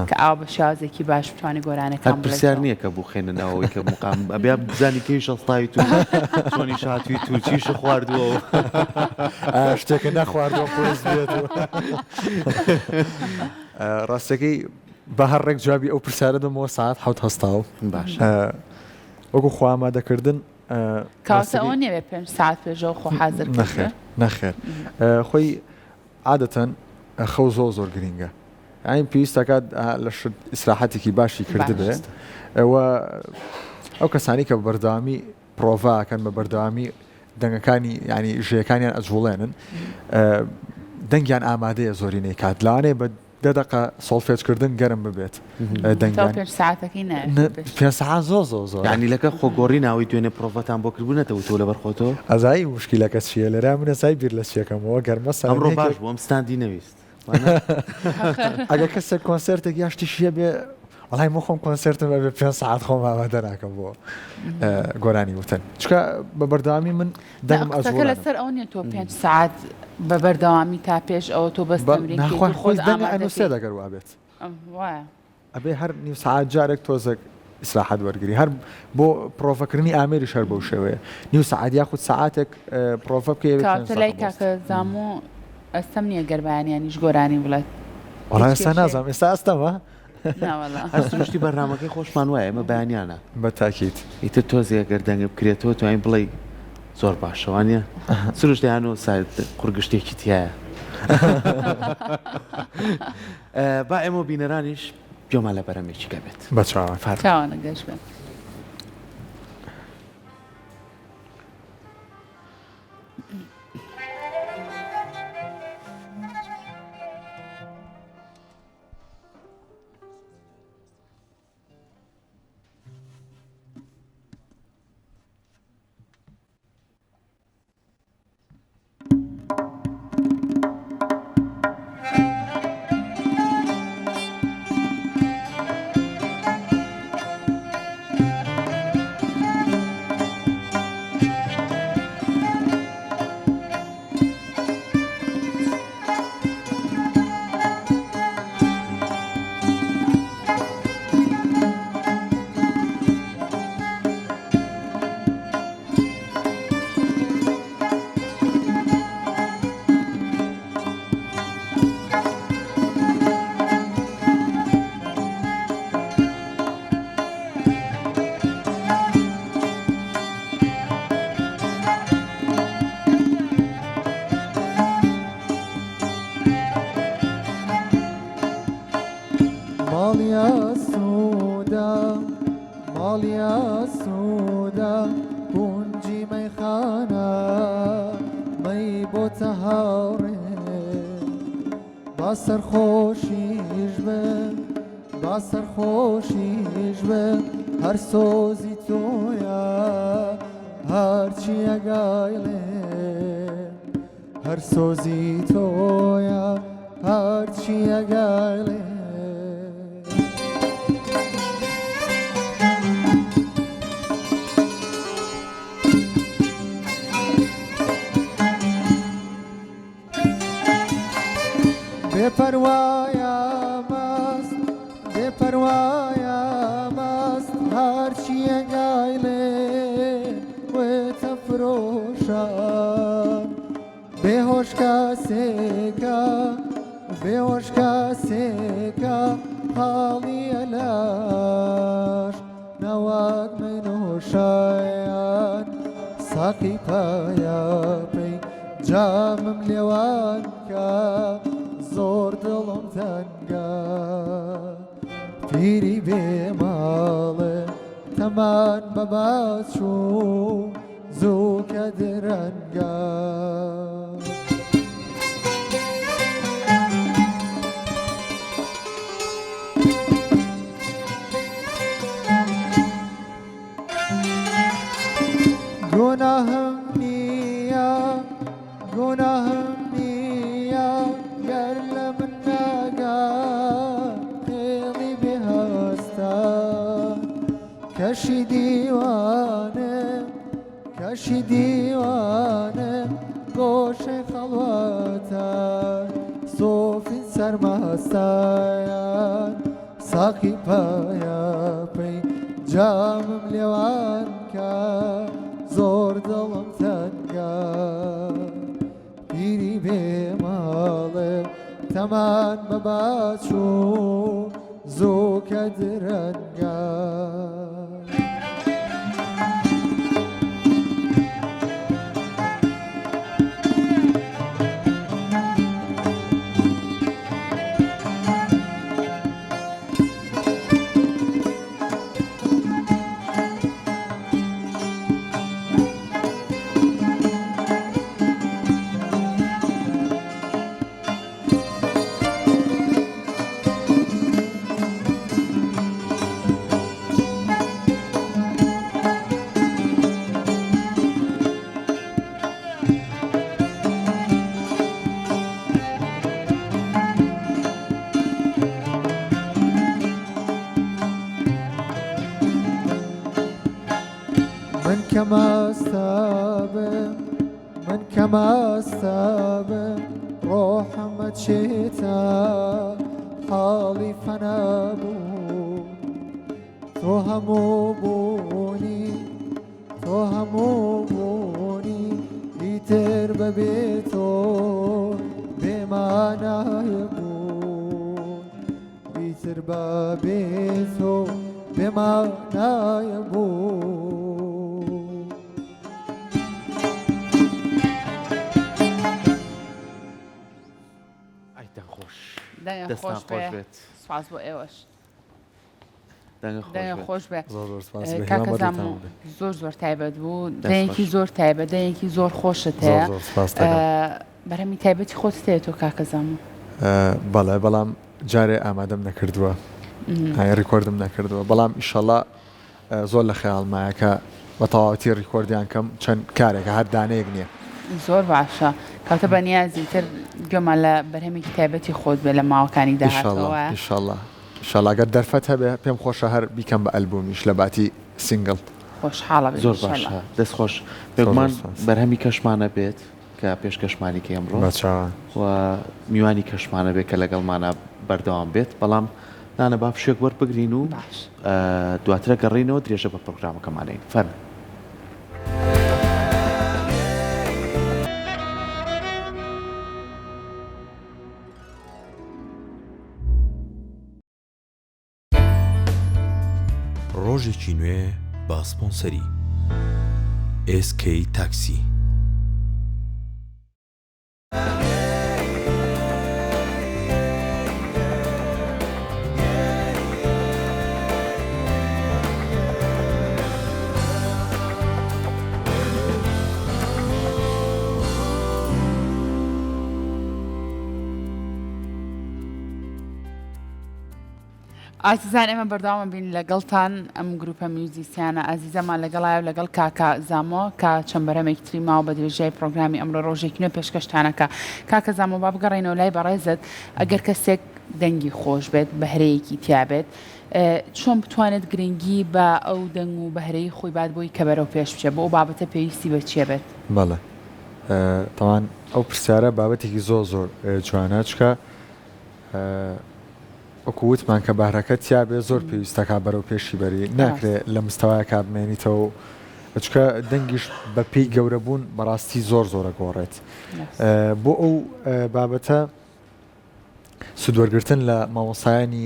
کە ئاوا بە شێوازێکی باش بتوانانی گۆرانەکان پرسیار نییە کە بوو خێننەوەی کە مقام ئەبێ بزانی کەیش هەستاوی تو چۆنی شاتوی تو چیش خواردووە شتێکە نەخواردوە پۆز بێت ڕاستەکەی بە هەر ڕێک جوابی ئەو پرسیارە دەمەوە ساعت حوت هەستاو باش وەکو خوا ئامادەکردن کاتە ئەوە نێوێ 5 ساعت پێشەوە خۆ حازر نەخێر خۆی عادەتەن خەو زۆر گرینگە ئاین پێویستەکات لە ئیسراحەتێکی باشی کردبێ ئەو کەسانی کە بەردەوامی پرۆڤاکەن بە بەردەوامی دەنگەکانی ینی ژەیەکانیان ئەجوڵێنن دەنگیان ئامادەیە زۆرینەی کات لەوانەیە بە 10 دقه سۆڵفێجکردن گەرم ببێت تا دەنگیان 5 ساعتەکەی نە 5 ساعت زۆر یعنی لەکە خۆگۆڕی ناوی دوێنێ پرۆڤەتان بۆ کردبوونەتەوە تۆ لە بەرخۆتۆ ئەزایی مشکلەکە چیە لەرا منە سای بیر لە چێکەمەوە گەرمە ئەمڕۆ باش بوو ئەم ستاندی نەویست ئەگە کەسێک کۆنسرتێک یاشتیشیە بێ وڵای مۆ خۆم کۆنسرتم بە 5 ساعت خۆم ئامادە ناکەم بۆ گۆرانی وتن چکە بە بەردەوامی من دەنگم قسەکە ئەزوڵانە لەسەر ئەو نیە تۆ 5 ساعت بە بەردەوامی تا پێش ئەوە تۆ بەستەمرین ناخۆی خۆی دەنگ ئەنووسێ دەگەر وابێت وایە ئەبێ هەر نیو ساعت جارێک تۆزێک ئیسراحەت وەرگری هەر بۆ پرۆڤەکردنی ئامێری شەر بەو شێوەیە نیو ساعت یاخود ساعاتێک پرۆڤە بکەوێت کاتە لای کاکە زامۆ ئەستەم نییە گەربیانیانیش گۆرانی وڵات وەڵام ئێستا نازانم ئێستا ئەستەمە هەرسروشتی بەرنامەکەی خۆشمان وایە ئەمە بەیانیانە بە تاکیت ئیتر تۆزێ گەر دەنگە بکرێتەوە توانین بڵێ زۆر باشەوانە سروش دەیان و قورگشتێکی تایە با ئێمە بینەرانیش گوێمان لە بەرەمێکی گەبێت بە چاوان چاوانە گەشت بێت ماليا سودا ماليا سودا كونجي ميخانا مي بوتهاوري باسر خوشيش به باسر خوشيش به هر سوزي تويا هر چي اگايله هر سوزي تويا هر چي اگايله بپروایا مست بپروایا مست هرچی انگایله و تفروشان بهوش کسی که حالی علاش نواق منو شایان ساقی پایا پی جامم لیوان که زۆر دڵم تەنگە پیری بێماڵێ تەمان بەباچ و زووکە درەنگە گوناهم نییە گوناهم نییە گەر لە من ناگا خێڵی بێهەستا کەشی دیوانە گۆشەی خەڵواتە سۆفی سەرمەستایان ساقی پایە پێی جامم لێوان کە زۆر دڵم تەنگە پیری بێماڵێ تەمان بەباچ و زووکە درەنگە من كما استابم من كما استابم روح ما تشيتا حالي فنابو توهمو بوني توهمو بوني يتر ببيتو بما نايبون يتر ببيتو بما نايبون ئای دەنگخۆش دەنگە دەستان خۆش خۆش بێ بێت سواز بۆ ئێوەش دەنگە خۆش بێ زۆر زۆر سپاس بە کاکە هێمن زەموو بەڕێتان بدەین. زۆر تایبەت بوو دەست دەیەکی خۆش. زۆر تایبەت دەیەکی زۆر خۆشت زۆر هەیە زۆر سپاس دەکەم. بەرهەمی تایبەتی خۆت هەیە تۆ کاکە زەموو بەڵێ بەڵام جارێ ئامادەم نەکردووە ڕیکۆردم نەکردووە بەڵام ئیشەڵا زۆر لە خەیاڵمایەکە بە تەواوەتی ڕیکۆردیان کەم چەند کارێکە هەر دانەیەک نییە. زۆر باشە کاتە بەنیازی تر گوێمان لە بەرهەمێکی تایبەتی خۆت بێ لە ماوەکانی داهاتەوە ئیشەڵا گەر دەرفەت هەبێ پێم خۆشە هەر بیکەم بە ئەلبومیش لە باتی سینگڵ. خۆشحاڵە بێت زۆر ئینشاءالله. باشە دەست خۆش بێگومان سپاس. بەرهەمی کەشمانە بێت کە پێشکەشمانی کە ئەمڕۆ بەچاوان و میوانی کەشمانە بێت کە لەگەڵمانە بەردەوام بێت بەڵام نانە با فشێک وەربگرین و باش دواترە گەڕینەوە درێژە بە پرۆگرامەکەمانەی فەرمە. ڕۆژێکی نوێ با سپۆنسەری SK تاکسی. ئازیزان ئێمە بەرداوامە بین لەگەڵتان ئەم گروپە میوزیسیانە ئازیزەمان لەگەڵایە و لەگەڵ کاکە زامۆ کە چەند بەرەمێکی تری ماوە بە درێژەی پرۆگرامی ئەمڕۆ ڕۆژێکی نوێ پێشکەشتانەکە کاکە زامۆ با بگەڕێنەوە لای بەڕێزت ئەگەر کەسێک دەنگی خۆش بێت بەهرەیەکی تیابێت چۆن بتوانێت گرنگی بە ئەو دەنگ و بەهرەی خۆی بات بۆی کە بەرەو پێش بچێت بۆ ئەو بابەتە پێویستی بە چێ بێت بەڵێ تاوان ئەو پرسیارە بابەتێکی زۆر جوانە چکە وەکووتمان کە بەهرەکە تیابێ زۆر پێویستەکە بەرەو پێشی بەری ناکرێت لە مستەوای کابمێنیتەوە چکە دەنگیش بە پێی گەورەبوون بەڕاستی زۆرە گۆڕێت بۆ ئەو بابەتە سودوەرگرتن لە مامۆسایانی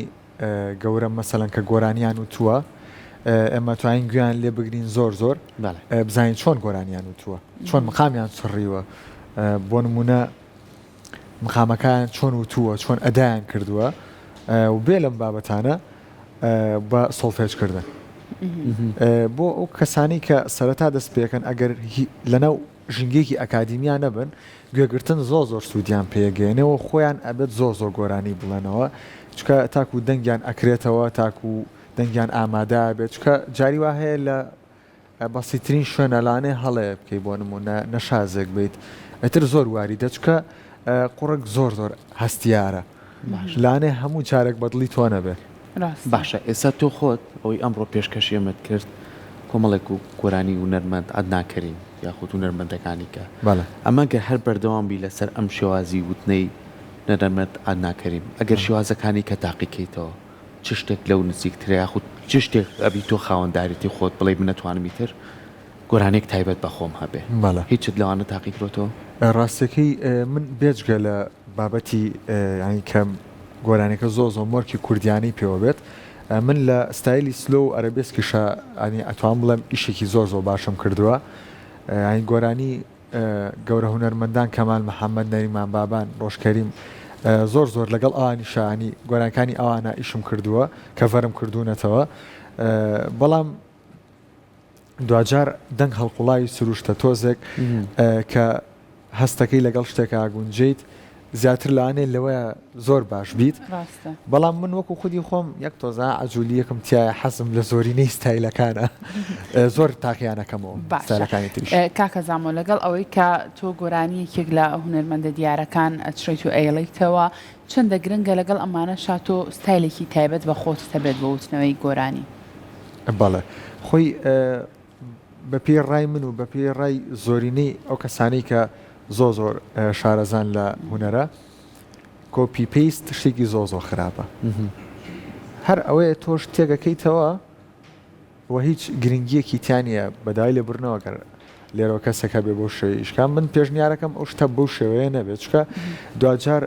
گەورە مەسەلەن کە گۆرانیان وتووە ئێمە توانین گویان لێ بگرین زۆر بزانین چۆن گۆرانیان وتووە چۆن مقامیان چڕیوە بۆ نمونە مقامەکان چۆن وتووە چۆن ئەدایان کردووە و بێ لەم بابەتانە بە سۆڵفێجکردن بۆ ئەو کەسانی کە سەرەتا دەست پێکەن ئەگەر لەناو ژنگێکی ئەکادیمیان نەبن گوێگرتن زۆر سوودیان پێگەێنەوە خۆیان ئەبێت زۆر گۆرانی بڵێنەوە چکە تاکو دەنگیان ئەکرێتەوە تاکو دەنگیان ئامادە بێت چکە جاری وا هەیە لە بەسیترین شوێنەلانێ هەڵەیە بکەی بۆ نمونە نەشازێک بیت ئەتر زۆر واریدە چکە قوڕک زۆر هەستیارە لانێ هەموو جارێک بەدڵی تۆ نەبێت باشە ئێستا تۆ خۆت ئەوەی ئەمڕۆ پێشکەشیەمت کرد کۆمەڵێک و گۆرانی و نەرمەند ئەدناکەین یاخود و نەرمەندەکانی کە ئەمە گەر هەر بەردەوام بی لەسەر ئەم شێوازی وتنەی نەرمەند ئەدناکەین ئەگەر شێوازەکانی کە تاقیکەیتەوە چ شتێک لەو نزیکترە یاخود چ شتێک ئەبی تۆ خاوەندداریتی خۆت بڵێ من نەتوانمی تر گۆرانێک تایبەت بەخۆم هەبێ هیچت لەوانە تاقیکرۆتەوە ڕاستەکەی من بێجگە لە بابەتی ینی کەم گۆرانێکە زۆر مۆرکی کوردیانی پێوە بێت من لە ستایلی سلۆ و ئەرەبێسکیشە ئەنی ئەتوان بڵێم ئیشێکی زۆر باشم کردووە ئەین گۆرانی گەورە هونەرمەندان کەمال محەممەد نەریمان بابان ڕۆژکەریم زۆر لەگەڵ ئەوانی شانی گۆرانەکانی ئەوانە ئیشم کردووە کە ڤەرم کردوونەتەوە بەڵام دوجار دەنگ هەڵقوڵاوی سروشتە تۆزێک کە هەستەکەی لەگەڵ شتێکە ئاگونجیت زیاتر لەوانێ لەوەیە زۆر باش بیت بەڵام من وەکو خودی خۆم یەک تۆزە ئەجوولی یەکم تایە حەزم لە زۆرینەی ستایلەکانە زۆر تاقییانەکەمەوە ستایلەکانی تریش کاکە زامۆ لەگەڵ ئەوەی کە تۆ گۆرانیەکێک لە هونەرمەندە دیارەکان ئەچڕیت و ئەیڵیتەوە چەندە گرنگە لەگەڵ ئەمانە شاتۆ ستایلێکی تایبەت بە خۆت هەبێت بە وتنەوەی گۆرانی بەڵێ خۆی بەپی ڕای من و بەپی ڕای زۆرینەی ئەو کەسانی کە زۆر شارەزان لە هوەرە کۆپی پیست شتێکی زۆ خراپە هەر ئەوەیە تۆش تێگەکەیتەوە و هیچ گرنگیەکی تیانە بەدای لە برنەوەگەر لێرەوە کەسێکە بێ بۆ شێشکان من پێشنیارەکەم ئەو شتە بەو شێوەیە نەبێت چکە دوجار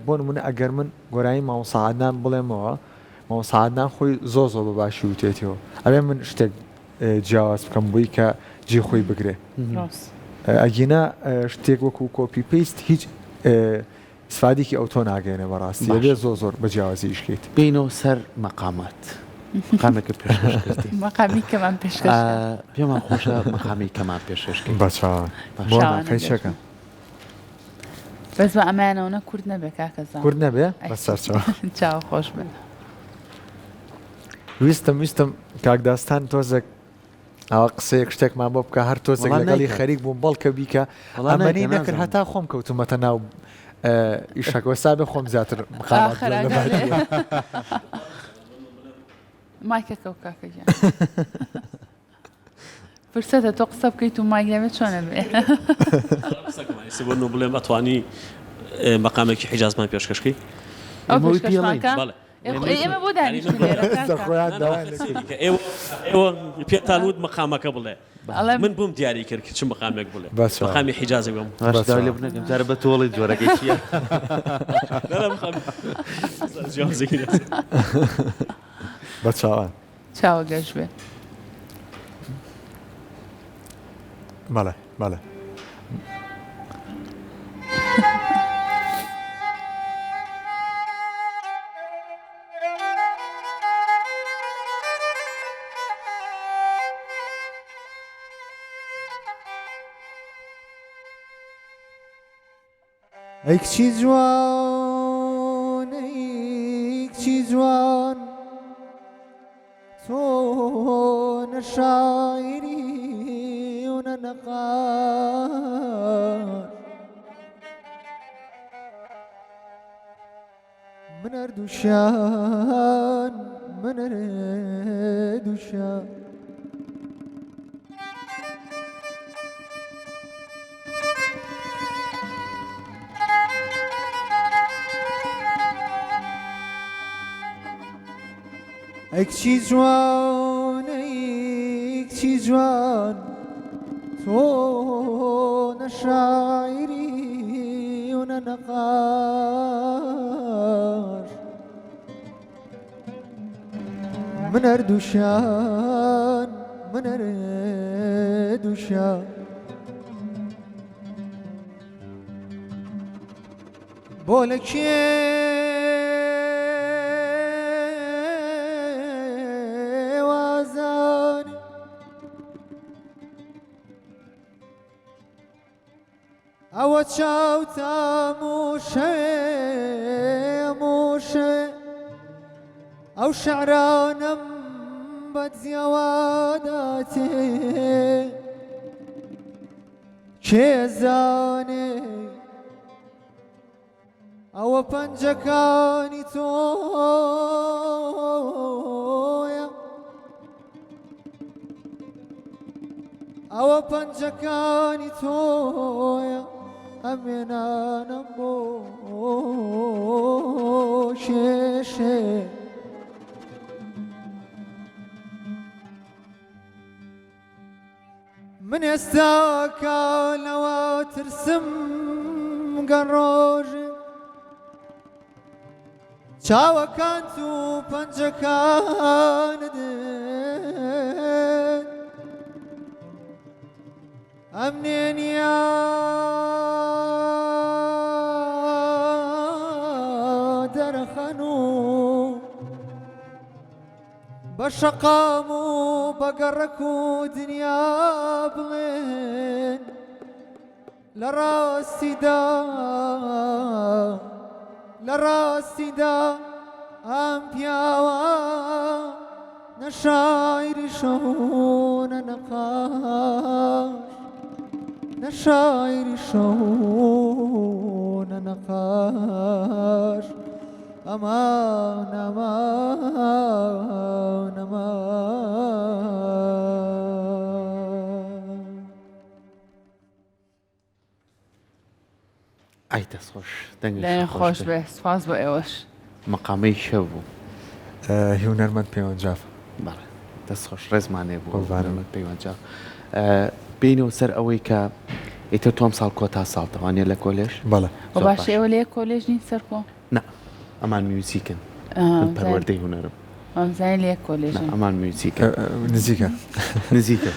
بۆ نمونە ئەگەر من گۆرایی مامۆساعدان بڵێمەوە مامۆساعدان خۆی زۆ بە باشی وتێتەوە ئەوێ من شتێک جیاواز بکەم بووی کە جێ خۆی بگرێ ئەگینا شتێک وەکو کۆپی پیست هیچ سفادێکی ئەو تۆ ناگەێنە بەڕاستی لێ زۆر بە جیاوازی شکیت بینەوە سەر مەقامات مقامێکە پێشکەشکردی مەقامی کەمان پێشکەش پێمان خۆشە مەقامی کەمان پێشکەشکرد بەچاوان بۆ ناقەی چەکەم بەس بە ئەمانەوە کورد نەبێ کاکەزان کورد نەبێ بەسەرچەوە چاو خۆش بن ویستم کاکداستان تۆزێک ئەوە قسەیەک شتێکمان بۆ بکە هەر تۆزێک لەگەڵی خەریک بووم بەڵکە بیکە ئەمەنی نەکرد هەتا خۆم کەوتمەتە ناو ئیشەکەوە سابێ خۆم زیاتر مایکەکە و کاکەگیان فرسەتە تۆ قسە بکەیت و مایگەمێت چۆنە بێ بۆ بڵێم ئەتوانی مەقامێکی حیجازمان پێشکەشکی ئێمە بۆ دانیشت ئێوە پێتان وت مەقامەکە بڵێ من بووم دیاری کرد چ مەقامێک بڵێ مەقامی حیجازێک بم لێ بنەکەم جارە بە تۆڵی جۆرەکەی چییە بەچاوان چاوە گەشت بێ بەڵێ ئەی کچی جوان ئەی کچی جوان تۆ نە شاعری و نە نەقاش من هەردووشیان من هەردووشیان ئەی کچی جوان ئەی کچی جوان تۆ نە شاعری و نە نەقاش من هەردووشیان من هەردووشیان بۆ لە ئەوە چاوتە موشە ئەو شعرانم بەدزیەواداتێ کێزانێ ئەوە پەنجەکانی تۆیە ئەوە پەنجەکانی تۆیە ئەمێنانم بۆ شێشێ من ئێستا کالەوە ترسم گەڕۆژێ چاوەکانت و پەنجەکانت ئەمنێنیا دەرەخەن و بە شەقام و بە گەڕەک و دنیا بڵێن لە ڕاستیدا ئەم پیاوە نە شاعری شەو نە نەقاش نە شاعری شەو نە نەقاش ئەمان ئەمان ئەمان ئای دەستخۆش لای خۆش بێ سپاس بۆ ئێوەش مەقامەی شەو بوو هیونەرمەند پەیوەنجاف بەڵێ دەستخۆش ڕێزمانێ بوو بارەمەت پەیوەنجاف بینەوە سەر ئەوەی کە ئیتر تۆم ساڵ کۆتا ساڵ دەوانێ لە کۆلێژ بەڵێ باش ئێوە لێ کۆلێژ نین سەرکۆ نا ئەمان میوزیکن پەروەردەی هونەرم ئەمزای لێ کۆلێژ ئەمان میوزیکە نزیکە نزیکە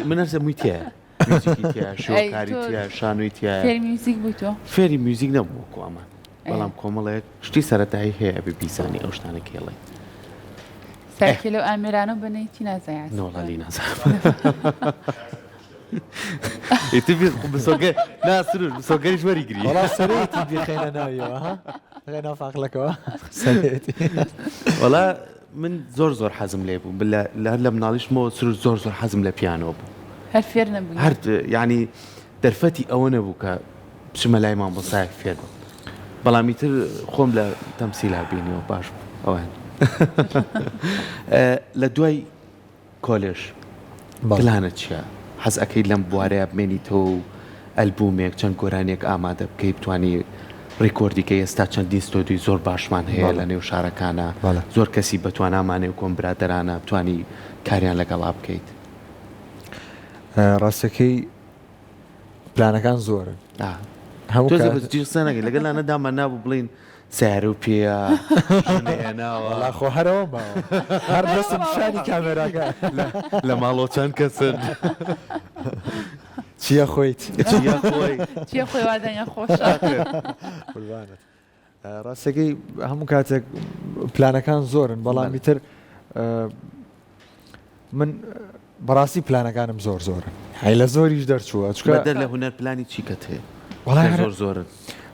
من هەرسە مووی تایە میوزیکی تایە شۆکاری تایە شانووی تایە فێری میوزیک بووی تۆ فێری میوزیک نەبووەکو ئەمان بەڵام کۆمەڵێک شتی سەرەتایی هەیە بە بیزانی ئەو شتانە کێڵێ سەرکی لەو ئامێرانە بنەیتی نازایات نۆڵالی نازانم بسۆگە ناسرور بسۆگەریش وەریگری وەڵا سەرێتی بخێنە ناویەوە ها غێنا فاقلەکەوە سەرێتی وەڵا من زۆر حەزم لێ بوو هەر لە مناڵیشمەوە سرور زۆر حەزم لە پیانۆ بوو هەر فێر نەبووی هەر ینی دەرفەتی ئەوە نەبوو کە بچمە لای مامۆستایەک فێر بم بەڵامی تر خۆم لە تەمسیلا بینیەوە باش بوو ئەوان لە دوای کۆلێژ پلانت چییە؟ حەز ئەەکەی لەم بوارەیە بمێنیتەوە و ئەلبومێک چەند گۆرانێک ئامادە بکەی بتوانی ڕیکۆردیکە ئێستا چەندین ستۆدیۆی زۆر باشمان هەیە لە نێو شارەکانە زۆر کەسی بەتوانامانێ و کۆم برادەرانە بتانی کاریان لەگەڵا بکەیت ڕاستەکەی پلانەکان زۆرن هەمووسەنەکە لەگەڵ نەدامان نابوو بڵین سیارە و پێە خۆ هەرەوە ماوە هەر دەستم شانی کامێراکە لە ماڵۆ چەند کەسن چییە خۆیت چیە خۆی وادەنگە خۆش ڕاستەکەی هەموو کاتێک پلانەکان زۆرن بەڵامی تر من بەڕاستی پلانەکانم زۆرن هەی لە زۆریش دەرچووە چکە لە هونەر پلانی چیکەت هەیە زۆرن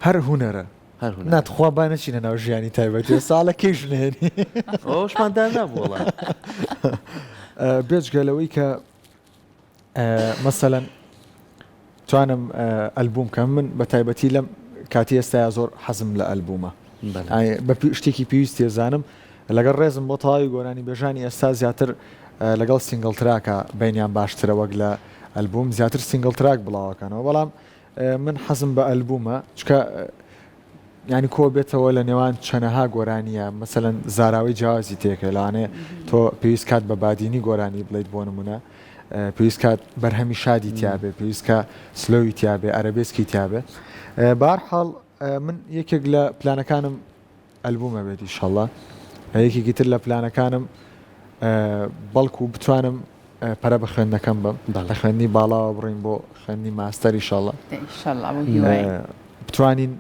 هەر هونەرە ناتخوا با نەچینە ناو ژیانی تایبەتی ساڵەکەی ژنێنی ئەوشماندار نبووڵە بێجگەلەوەی کە مەسەلەن توانم ئەلبوم کەم من بە تایبەتی لەم کاتی ئێستایا زۆر حەزم لە ئەلبومە بە شتێکی پێویست تێزانم لەگەڵ ڕێزم بۆ تەواوی گۆرانی بێژانی ئێستا زیاتر لەگەڵ سینگڵ تراکە بینیان باشترە وەک لە ئەلبوم زیاتر سینگڵ تراک بڵاوەکانەوە بەڵام من حەزم بە ئەلبومە چکە ینی کۆ بێتەوە لە نێوان چەنەها گۆرانیە مەسەلەن زاراوی جیازی تێکە لەوانێ تۆ پێویست کات بە بادینی گۆرانی بڵیت بۆ نمونە پێویست کات بەرهەمی شادی تیاابێ پێویست کە سلۆوی تیاابێ ئەرەبێسکی تیاابێ بارحاڵ من یەکێک لە پلانەکانم ئەلبومە بێتی شەڵە یەکێکی تر لە پلانەکانم بەڵکو بتوانم پەرە بە خوێندەکەم بم لە خوێندنی باڵاوە بڕین بۆ خوێندنی ماستەری شەڵە بتوانین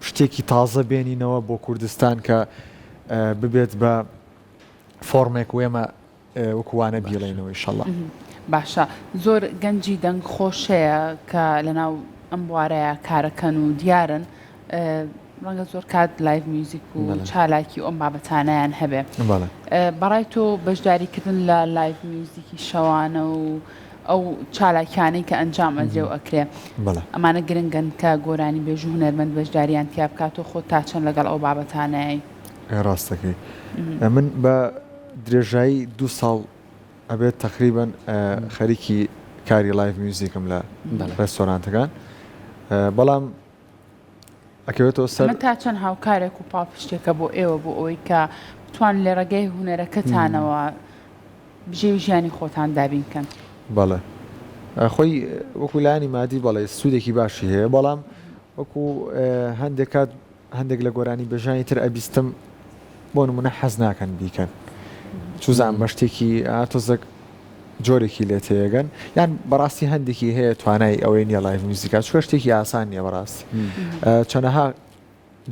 شتێکی تازە بێنینەوە بۆ کوردستان کە ببێت بە فۆرمێک وێمە وەکوانە بیڵێنەوەی شەڵە باشە زۆر گەنجی دەنگ خۆشەیە کە لەناو ئەم بوارەیە کارەکەن و دیارن ڕەنگە زۆر کات لایڤ میوزیک و چالاکی ئەم بابەتانیان هەبێ بەڕای تۆ بەشداریکردن لە لایڤ میوزیکی شەوانە و ئەو چالاکیانەی کە ئەنجام ئەدرێ و ئەکرێ ئەمانە گرنگن کە گۆرانی بێژ و هونەرمەند بەشداریان تیا بکاتەوە خۆت تا چەند لەگەڵ ئەو بابەتانایی ڕاستەکەی من بە درێژایی 2 ساڵ ئەبێت تقریبان خەریکی کاری لایڤ میوزیکم لە ڕێستۆرانتەکان بەڵام ئەکەوێتەوە سەر تا چەند هاوکارێک و پاڵپشتێکە بۆ ئێوە بۆ ئەوەی کە بتوان لە ڕێگەی هونەرەکەتانەوە بژێوی ژیانی خۆتان دابینکەن بەڵێ خۆی وەکو لایانی مادی بەڵێ سوودێکی باشی هەیە بەڵام وەکو هەندێک کات هەندێک لە گۆرانی بەژانی تر ئەبیستم بۆ نمونە حەز ناکەن بیکەن چوزان بە شتێکی تۆزەک جۆرێکی لێت هەیەگەن یان بەڕاستی هەندێکی هەیە توانای ئەوەی نیە لایڤ میوزیکا چکە شتێکی ئاسان نییە بەڕاستی چەنەها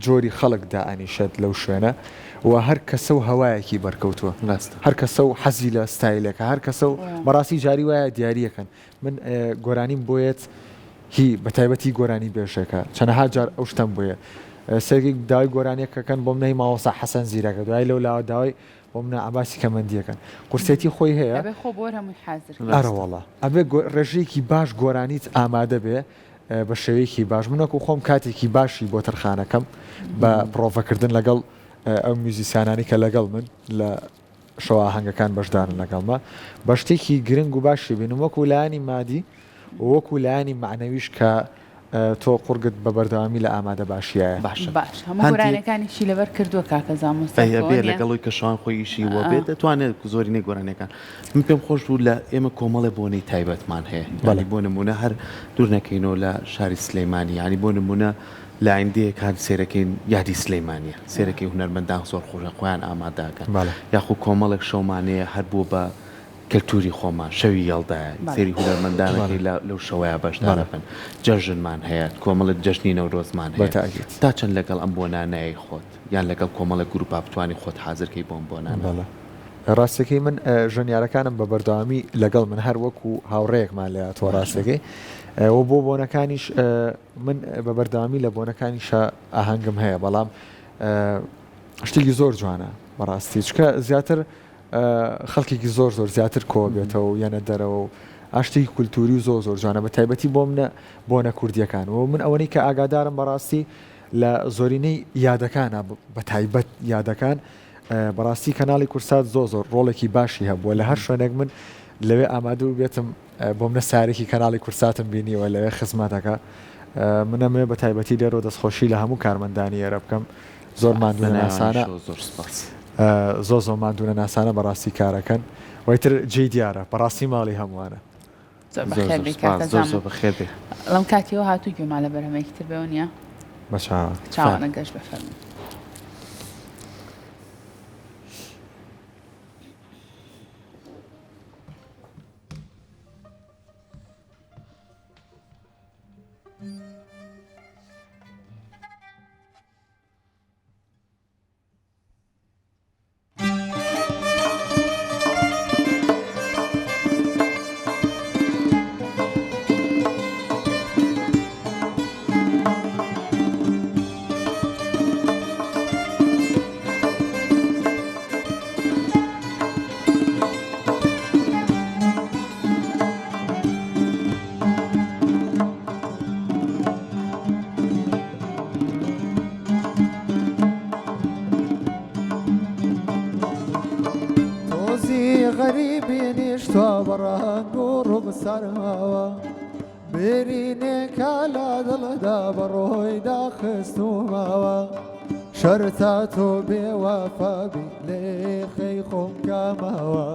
جۆری خەڵک دائنیشێت لەو شوێنە و هەر کەسە و هەوایەکی بەرکەوتووە هەر کەسە و حەزی لە ستایلەکە هەر کەسە و بەڕاستی جاری وایە دیاریەکەن من گۆرانیم بۆیەت هی بە تایبەتی گۆرانی بێژەکە چەنەها جار ئەو شتم بۆیە سەرێک داوای گۆرانیەکەکەن بۆم نەی ماوەسا حەسەن زیرەکە دوای لەو لاوە داوای بۆ منە عباسی کەمەندیەکەن قورسێتی خۆی هەیە ئەرەوەڵە ئەبێ ڕێژەیەکی باش گۆرانیت ئامادە بێ بە شێوەیەکی باش منەکو خۆم کاتێکی باشی بۆ تەرخانەکەم بە پرۆڤەکردن لەگەڵ ئەو میوزیسیانانی کە لەگەڵ من لە شەوا هەنگەکان بەشدارن لەگەڵمە بە شتێکی گرنگ و باشی بێنم وەکو لایانی مادی وەکو لایانی معنەویش کە تۆ قورگت بە بەردەوامی لە ئامادە باشیایە باشە باش هەموو گۆرانەکانیشی لەبەر کردووە کاکە زانمۆستا بێ لەگەڵی کە شان خۆیشی وە بێت دەتوانێت زۆرینەی گۆرانەکان من پێم خۆش بوو لە ئێمە کۆمەڵی بۆنەی تایبەتمان هەیە بەڵی بۆ نمونە هەر دوور نەکەینەوە لە شاری سلەیمانی ینی بۆ نمونە لە ئایندەیەکان سێرەکەین یادی سلەیمانیە سێرەکەی هونەرمەندان زۆر خۆشە خۆیان ئامادەکەن یاخو کۆمەڵێک شەومانەیە هەر بوو بە کەلتوری خۆمان شەوی یاڵدایە سێری هونەرمەندانەکەی لەو شەوەیە بەشدارەبن جەژنمان هەیە کۆمەڵت جەژنی نەورۆزمان هەیە تا چەند لەگەڵ ئەم بۆنانایی خۆت یان لەگەڵ کۆمەڵە گروپا بتوانانی خۆت حازرکەی بۆم بۆنانە ڕاستەکەی من ژەنیارەکانم بە بەردەوامی لەگەڵ من هەر وەکو هاوڕەیەکمان لە تۆ ڕاستەکەی و بۆ بۆنەکانیش من بە بەردەوامی لە بۆنەکانیشە ئاهەنگم هەیە بەڵام شتێکی زۆر جوانە بەڕاستی چکە زیاتر خەڵکێکی زۆر زیاتر کۆ بێتەوە یانە دەرەوە و ئاشتێکی کولتوری و زۆر جوانە بە تایبەتی بۆ منە بۆنە کوردیەکان و من ئەوەی کە ئاگادارم بەڕاستی لە زۆرینەی یادەکانە بە تایبەت یادەکان بەڕاستی کەناڵی کورسات زۆر ڕۆڵێکی باشی هەبووە لە هەر شوێنێک من لەوێ ئامادە و بێتم بۆ منە سارێکی کەناڵی کورساتم بینیوە لەوێ خزمەتەکە منەمێ بە تایبەتی لێرۆ دەستخۆشی لە هەموو کارمەندانی ئێرە بکەم زۆر مادوونە ناسانە زۆر مادوونە ناسانە بەڕاستی کارەکەن وایتر جێی دیارە بەڕاستی ماڵی هەمووانە بەخێر بێ لەم کاتیەوە هاتوو گوێما لە بەرهەمێکی تر بێەوە نیە چاوانە گەشت بەفەرمێ سرماوە برینێکە لە دڵدا بەڕۆی داخستومەوە شەرتا تۆ بێوەفابی لێخەی خۆم کامەوە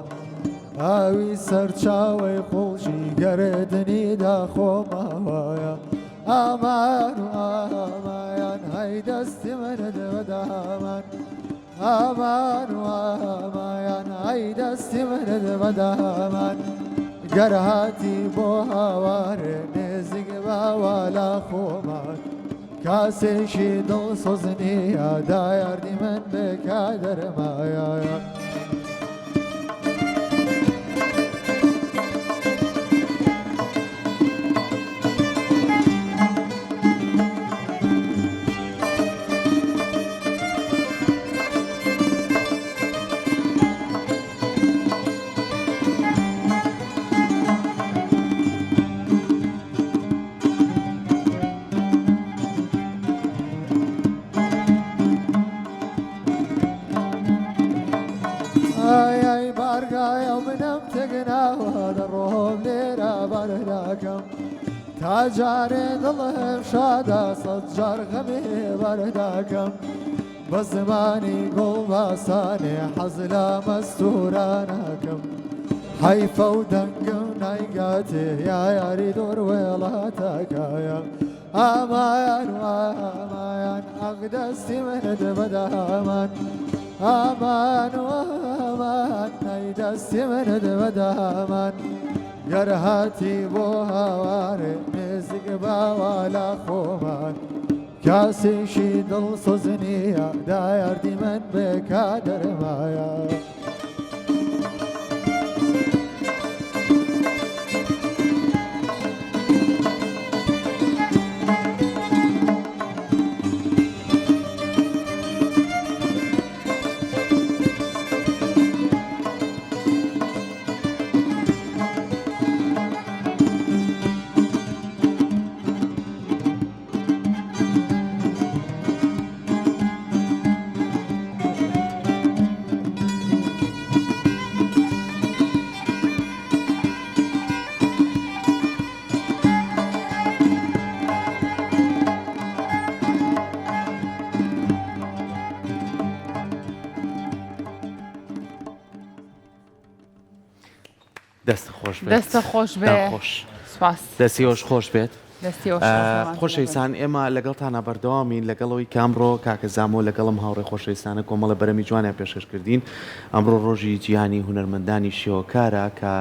ئاوی سەرچاوی خۆشی گەردنی داخۆمەوەیە ئامان و ئامایان هەی دەستی منت بەدامان ئامان و ئامایان هەی دەستی منت بەدامان گەر هاتی بۆ هاوارێ نێزیک باوالا خۆمان کاسێکی دڵسۆزنیە دا یاردی من بێکا دەرمایە تاجارێ دڵم شادە سەد جار غەمێ بەرداکەم بە زمانی گوڵ باسانێ حەز لە مەستوورانەکەم حەیفە و دەنگم نایگاتێ یا یاری دۆر وێڵاتەکایە ئامایان و ئامایان ئەق دەستی منت بەدامان ئامان و ئامان نەی دەستی منت بەدامان گەر هاتی بۆ هاوارێ نێزیک باوالا خۆمان کاسێکی دڵسۆزنیە دا یاردی من بێکا دەرمایە دەستە خۆش بێ خۆش سپاس دەستیۆش خۆش بێت دەستی خۆشەویستان ئێمە لەگەڵتانە بەردەوامین لەگەڵەوەی کامڕۆ کاکە زامۆ لەگەڵم هاوڕێ خۆشەویستانە کۆمەڵە بەرەمی جوانیان پێشکەشکردین ئەمڕۆ ڕۆژی جیهانی هونەرمەندانی شێوەکارە کە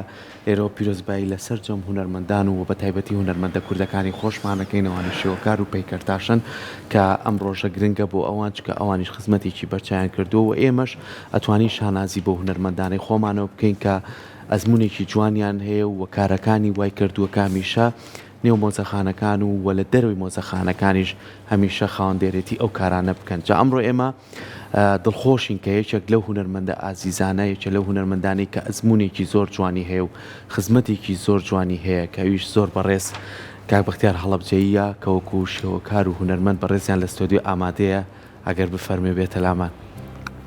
ئێرە پیرۆزبایی لەسەر جەم هونەرمەندان و بە تایبەتی هونەرمەندە کوردەکانی خۆشمانەکەینەوەی شێوەکار و پەیکەرتاشن کە ئەم ڕۆژە گرنگە بۆ ئەوان چکە ئەوانیش خزمەتێکی بەرچیان کردو و ئێمەش ئەتوانی شانازی بۆ هونەرمەندانی خۆمانەوە بکەین کە ئەزمونێکی جوانیان هەیە و کارەکانی وای کردووە کامیشە نێو مۆزەخانەکان و وە لە دەروی مۆزەخانەکانیش هەمیشە خاوەندێرێتی ئەو کارانە بکەن جا ئەمڕۆ ئێمە دڵخۆشین کە یەکێک لەو هونەرمەندە ئازیزانە یەکێک لەو هونەرمەندانی کە ئەزمونێکی زۆر جوانی هەیە و خزمەتێکی زۆر جوانی هەیە کە ئەویش زۆر بەڕێز کاک بەختیار هەڵەبجەییە کە وەکو شێوەکار و هونەرمەند بەڕێزیان لە ستۆدیۆ ئامادەیە ئەگەر بفەرمێ بێتە لامان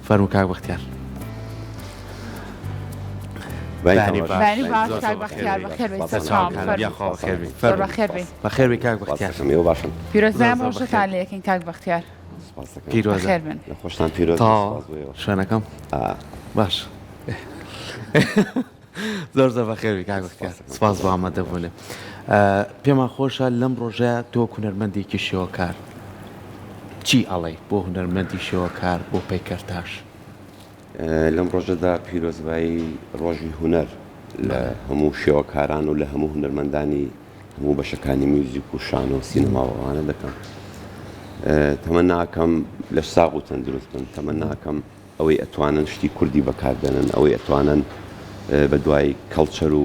فەرموو کاک بەختیار بەخێر بەخێربی کاک بەختیار پیرۆزیان ڕۆژتان لە یەکەین کاک بەختیار پیرۆزە خۆشتان پیرۆز شوێنەکەم باش زۆر زۆر بەخێربی کاک بەختیار سپاس بۆ ئامادەبوونێ پێمان خۆشە لەم ڕۆژەیە تۆ هونەرمەندێکی شێوەکار چی ئەڵێ بۆ هونەرمەندی شێوەکار بۆ پەیکەرتاش لەم ڕۆژەدا پیرۆزبایی ڕۆژی هونەر لە هەموو شێوەکاران و لە هەموو هونەرمەندانی هەموو بەشەکانی میوزیک و شان و سینەماوانە دەکەم تەمەناکەم لە ساغ و تەندروست بن تەمەناکەم ئەوەی ئەتوانن شتی کوردی بەکاربێنن ئەوەی ئەتوانن بە دوای کەڵچەر و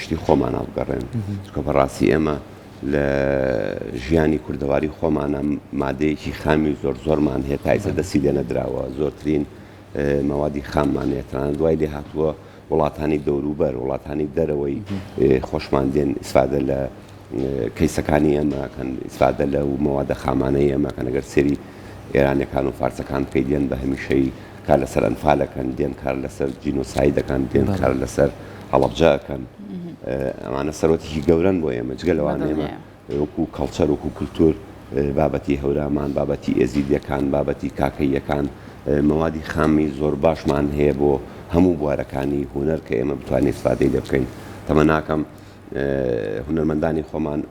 شتی خۆمان هەڵبگەڕێن چکە بەڕاستی ئێمە لە ژیانی کوردەواری خۆمانە مادەیەکی خامی زۆر زۆرمان هەیە تایزە دەستی لێنەدراوە زۆرترین مەوادی خاممانێتران دوای لێ هاتووە وڵاتانی دەوروبەر وڵاتانی دەرەوەی خۆشمان دێن ئیسفادە لە کەیسەکانی ئێمەکەن ئیسفادە لە و مەوادە خامانەی ئێمەکەن ئەگەر سێری ئێرانەکان و فارسەکان پێی دێن بە هەمیشەی کار لەسەر ئەنفالەکەن دێن کار لەسەر جینۆسایدەکەن دێن کار لەسەر هەڵەبجەکەن ئەمانە سەرۆتێکی گەورن بۆ ئێمە جگە لەوان ئێمە وەکو کەڵچەر وەکو کولتور بابەتی هەورامان بابەتی ئێزیدیەکان بابەتی کاکەیەکان مەوادی خامی زۆر باشمان هەیە بۆ هەموو بوارەکانی هونەر کە ئێمە بتوانین ئیسفادەی لێ بکەین تەمەناکەم هونەرمەندانی خۆمان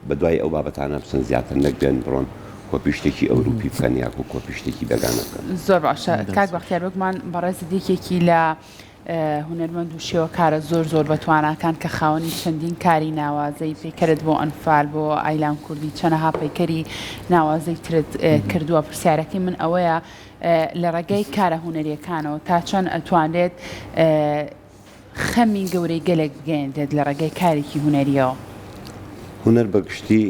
بە دوای ئەو بابەتانە بچن زیاتر نەکبێن بڕۆن کۆپیشتێکی ئەوروپی بکەن یاکو کۆپیشتێکی بەگانە بکەن زۆر باشە کاک بەختیار وەکمان بەڕێز دیکێکی لە هونەرمەند و شێوەکارە زۆر زۆر بەتواناکان کە خاوەنی چەندین کاری ناوازەی پێکەرت بۆ ئەنفال بۆ ئایلان کوردی چەنەها پەیکەری ناوازەی ترت کردووە پرسیارەکەی من ئەوەیە لە ڕێگەی کارە هونەریەکانەوە تا چەند ئەتوانێت خەمی گەورەی گەلێک بگەێنێت لە ڕێگەی کارێکی هونەریەوە هونەر بەگشتی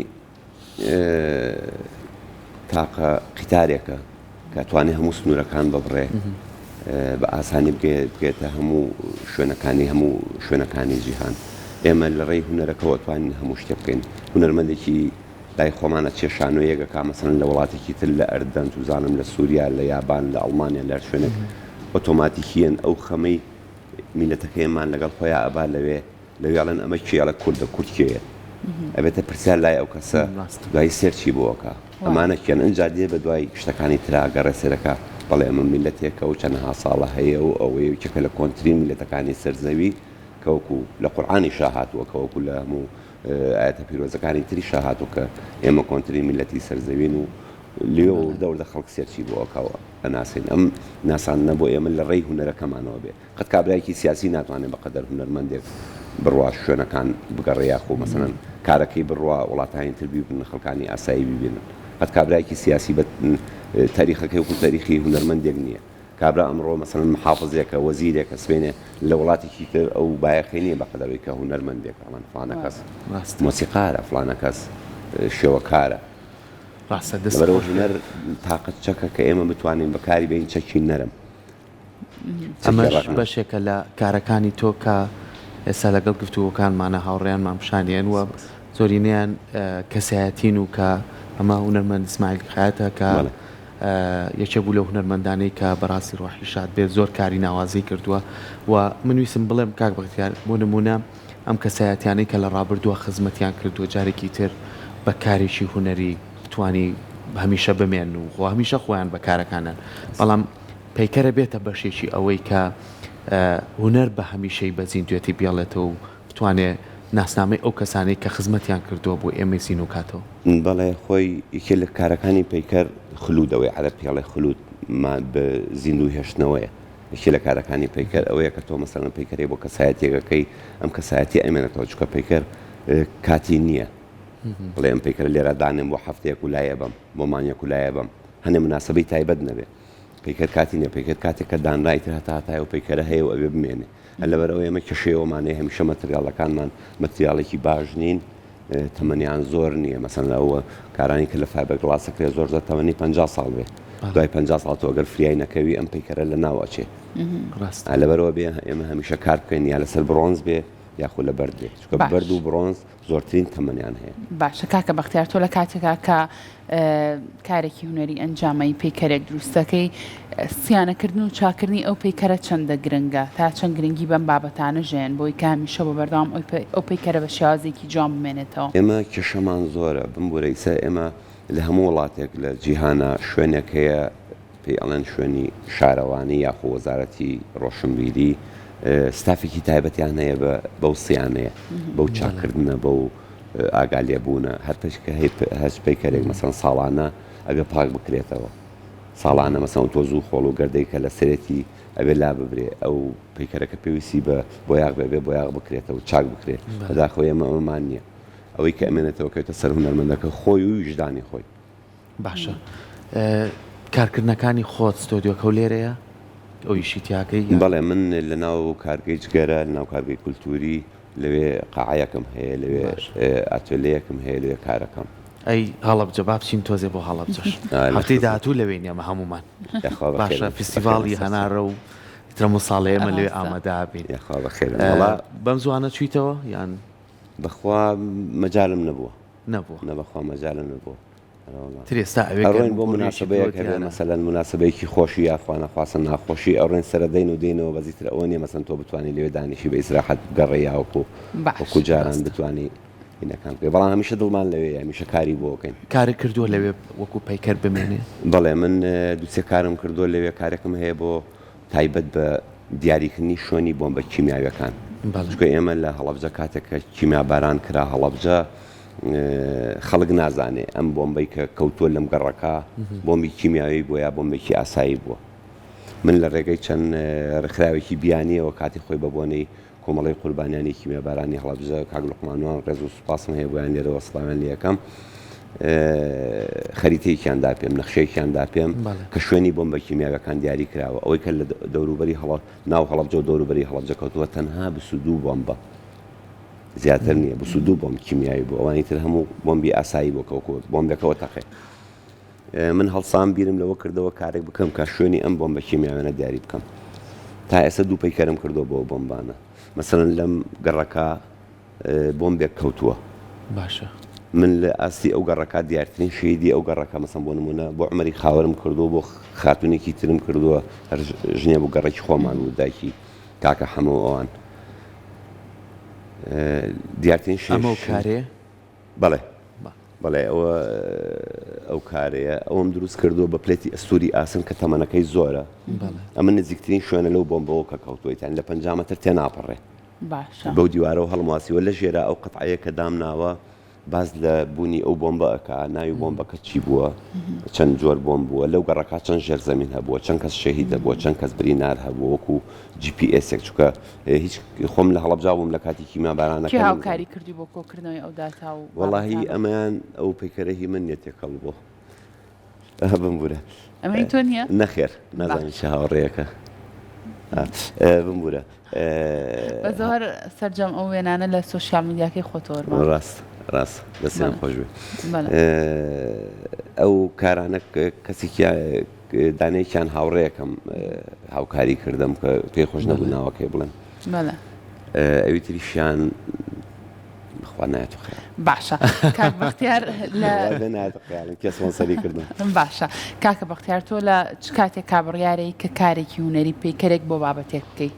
تاقە قیتارێکە کە توانێت هەموو سنوورەکان ببڕێ بە ئاسانی بگێتە هەموو شوێنەکانی جیهان ئێمە لە ڕێی هونەرەکەەوە توانین هەموو شتێ بکەین هونەرمەندێکی لای خۆمانە چێشانۆیەکە مەسەن لە وڵاتێکی تر لە ئەردەن توزانم لە سووریا لە یابان لە ئەڵمانیا لە شوێنێک ئۆتۆماتیکیەن ئەو خەمەی میلەتەکەیمان لەگەڵ خۆیان ئەبا لەوێڵەن ئەمە کێڵە کوردە کورتکێیە ئەبێتە پرسیار لای ئەو کەسە دوای سێرچی بۆەکە ئەمانە کێن ئەنجا دێ بە دوای شتەکانی تراگەڕێ سێرەکە بەڵێ ئەمە میلەتێکە و چەندەها ساڵە هەیە و ئەوەیە یەکێکە لە کۆنتترین میلەتەکانی سەرزەوی کەوەکو لە قورعانی شاهاتووە کەوەکو لە هەموو ئاەتە پیرۆزەکانی تری شاهاتوو کە ئێمە کۆنتترین میلەتی سەرزەوین و لێ و دەوردە خەڵک سێرچی بۆەکەوە ئەناسین ئەم ناسانە بۆ ئێمە لە ڕێی هونەرەکەمانەوە بێ قەت کابراایکی سیاسی ناتوانێت بەقەدەر هونەرمەندێک بڕوا شوێنەکان بگەڕێیا خۆ مەسەنەن کارەکەی بڕوا وڵاتانی تربی بن خەڵکانی ئاسایی ببینن قەت کابراایکی سیاسی بە تاریخەکەی وەکو تاریخی هونەرمەندێک نییە کابرا ئەمڕۆ مەسەن محافظێکە وەزیرێکە سوێنێ لە وڵاتێکی تر ئەو بایەخی نییە بەقەدەرەوەی کە هونەرمەندێک ئەڵەن فلانە کەس مۆسیقارە فلانە کەس شێوەکارە بەرەوە هونەر تاقەت چەکە کە ئێمە بتوانین بەکاری بین چەکی نەرم ئەمەش بەشێکە لە کارەکانی تۆ کە ئێستا لەگەڵ گفتووەکانمانە هاوڕێیانمان پیشانیان وە زۆرینیان کەسایەتین و کە ئەمە هونەرمەند ئیسماعیل خایەتە کە یەکێ بوو لە هونەرمەندانەی کە بەڕاستی ڕۆحی شاد بێت زۆر کاری ناوازی کردووە و من ویسم بڵێم کاک بەختیار بۆ نمونە ئەم کەسایەتیانەی کە لە ڕابردووە خزمەتیان کردووە جارێکی تر بە کارێکی هونەری بتوانی هەمیشە بمێن و هەمیشە خۆیان بە کارەکانن بەڵام پەیکەرە بێتە بەشێکی ئەوەی کە هوەر بە هەمیشەی بەزین دوێتی بێڵێتەوە و بتوانێت ناسنامەی ئەو کەسانەی کە خزمەتیان کردووە بۆ ئێمە سینوکاتەوە. بەڵێ خۆی یەکێ لە کارەکانی پەیکەر خلودەوەی عەرە پێڵێ خلود بە زیندوو هێشتنەوەیە. یەکێ لە کارەکانی پەیکەر ئەوەیە کە تۆ مەسەڵەن پەیکەرێ بۆ کەسایەتێکەکەی ئەم کەسایەتی ئەمێنێتەوە چکە پەیکەر کاتی نییە. بڵێ ئەم پەیکەر لێرە دانێم بۆ هەفتەیەک و لایە بم بۆ مانگێک و لایە بم هەنێ مناسبەی تایبەت نەبێ. پەیکەر کاتی نییە، پەیکەر کاتێک کە دانرایتر هەتای و پەیکەرە هەیە و ئەوێ بمێنێ. لەبەرەوە ئێمە کێشەیەوەمانەیە هەمیشە مەتریاڵەکانمان مەتریاڵێکی باش نین، تەمەنیان زۆر نییە. مەسەن ئەوە کارانی کە لە فایبەرگڵاسەکرێ زۆر تەمەنی 50 ساڵ بێ، دوای 50 ساڵ تۆ ئەگەر فریای نەکەوی ئەم پەیکەرە لە ناوەچێ. لەبەرەوە بێ ئێمە هەمیشە کار بکەین یا لەسەر برۆنز بێ یاخود لە بەرد بێ، چکە بەرد و برۆنز زۆرترین تەمەنیان هەیە. باشە کاکە بەختیار، تۆ لە کاتێکا کە کارێکی هونەری ئەنجامەی پەیکەرێک دروستەکەی سیانەکردن و چاکردنی ئەو پەیکەرە چەندە گرنگە تا چەند گرنگی بەم بابەتانە ژێن بۆی کە هەمیشە بە بەردەوام ئەو پەیکەرە بە شێوازێکی جوان بمێنێتەوە. ئێمە کێشەمان زۆرە بمبورەیسە ئێمە لە هەموو وڵاتێک لە جیهانە شوێنێک هەیە پێی ئەڵێن شوێنی شارەوانی یاخۆ وەزارەتی ڕۆشنبیری ستافێکی تایبەتیان هەیە بەو سیانەیە بەو چاکردنە بەو ئاگالێبوونە هەر پێشکە هەست پەیکەرێک مەسەن ساڵانە ئەگە پاک بکرێتەوە ساڵانە مەسەن تۆزوو خۆڵ و گەردەی کە لە سەرەتی ئەوێ لا ببرێ ئەو پەیکەرەکە پێویستی بۆ یاغ بێ بۆ یاغ بکرێتەوە چاک بکرێت بەداخۆ ئێمە ئەمەمان نییە ئەوەی کە ئەمێنێتەوە کەوتە سەر هونەرمەندەکە خۆی و ویژدانی خۆی. باشە کارکردنەکانی خۆت ستۆدیۆکە و لێرەیە ئەویشی تیاکەی؟ بەڵێ من لە ناو کارگەی جگەرە لە ناو کارگەی کولتوری لەوێ قاعەکەم هەیە لەوێ ئاتۆلەیەکم هەیە لەوێ کارەکەم. ئەی هەڵەبجە با بچین تۆزێ بۆ هەڵەبجەش هەفتەی داهاتوو لەوێ نیە هەمومان. باشە فستیڤاڵی هەنارە و ترەمە ساڵێ ئێمە لێ ئامادەبین. بەم زوانە چیتەوە یان بەخوا مەجالم نەبووە نەبەخوا مەجالم نەبووە. ترێستا ئەڕۆین بۆ مناسبەیەک هەبێ مەسەلەن مناسبەیەکی خۆشی یاخوا نەخواستن ناخۆشی ئەڕێن سەردەین و دێنەوە بەزیتر ئەوە نیە مەسەن تۆ بتوانانی لێوێ دانیشی بە ئیسراحەت گەڕێ یاوەکو جاران بتوانانی اینەکان بکەی. بەڵام هەمیشە دڵمان لەوێ هەمیشە کاری بۆ بکەین. کاری کردووە لەوێ وەکو پەیکەر بمێنێ؟ بەڵێ من دووسێ کارم کردووە لەوێ کارێکم هەیە بۆ تایبەت بە دیاریکردنی شوێنی بۆمبە کیمیاویەکان. چکە ئێمە لە هەڵەبجە کاتێککە کیمیاباران کرا هەڵەبجە خەڵک نازانێ ئەم بۆمبەی کە کەوتووە لەم گەڕەکە بۆمبی کیمیاوی بووە یا بۆمبێکی ئاسایی بووە. من لە ڕێگەی چەند ڕخراوێکی بیانیەوە کاتی خۆی بە بۆنەی کۆمەڵی قوربانیانی کیمیابارانی هەڵەبجە کاک لوقمانوان ڕێز و سوپاسم هەیە بۆیان لێرەوە سڵاویان لێ یەکەم خەریتەیەکیاندا پێم نەخشەیەکیاندا پێم کە شوێنی بۆمبە کیمیاویەکان دیاری کراوە ئەوەی کە لە دەوروبەری ناو هەڵەبجە و دەوروبەری هەڵەبجە کەوتووە تەنها 22 بۆمبە زیاتر نییە 22 بۆمب کیمیایی بوو ئەوانی تر هەموو بۆمبی ئاسایی بۆ کەوت بۆمبەکەەوە تەقێ. من هەڵسام بیرم لەوە کردەوە کارێک بکەم کە شوێنی ئەم بۆمبە کیمیاویانە دیاری بکەم. تا ئێستا دوو پەیکەرم کردەوە بۆ بۆمبانە. مەسەڵەن لەم گەڕەکە بۆمبێک کەوتووە. باشە من لە ئاستی ئەو گەڕەکە دیارترین شەیدی ئەو گەڕەکە مەسەن بۆ نمونە بۆ عمەری خاوەرم کردووە بۆ خاتونێکی ترم کردووە ژنێ بوو گەڕێکی خۆمان و دایکی کاکە هەموو ئەوان دیارترین ئەمە کارێ؟ بەڵێ بەڵێ ئەو کارەیە ئەوم دروست کردووە بە پلێتی ئەستوری ئاسن کە تەمەنەکەی زۆرە. ئەمە نزیکترین شوێنە لەو بۆمبەوە کە کەوتووەیتان لە 50 مەتر تێناپەڕێ بەو دیوارەوە هەڵماسیوە لە ژێرە ئەو قەتعەیە کە دامناوە باز لە بوونی ئەو بۆمبەکە ناوی بۆمبەکە چی بووە چەند جۆر بۆم بووە لەو گەڕەکە چەند ژێر زەمین هەبووە چەند کەس شەهید هەبووە چەند کەس برینار هەبوو وەکو GPS چکە هیچ خۆم لە هەڵەبجا بووم لە کاتی کیمیابارانەکە هاوکاری کردی بۆ کۆکردنەوەی ئەو داتا و وەڵاهی ئەمەیان ئەو پەیکەرەهی من نیە تێکەڵ بۆ بمبورە ئەمەی تۆ نییە؟ نەخێر نازانین چه هاوڕێیەکە بمبورە بە زۆر سەرجەم ئەو وێنانە لە سۆشیال میدیاکەی خۆتۆوەرمان ڕاست دەستیان خۆش بێ. ئەو کارانە کەسێکی دانەیەکیان هاوڕێیەکەم هاوکاری کردم کە پێی خۆش نەبوو ناوەکەی بڵێن ئەوی تریشیان بخوا نایەتە خەیاڵ. باشە کاک بەختیار نایەتە خەیاڵم کەس سپۆنسەری کردم. باشە کاکە بەختیار تۆ لە چ کاتێک کابڕیارەی کە کارێکی هونەری پەیکەرێک بۆ بابەتێک بکەی؟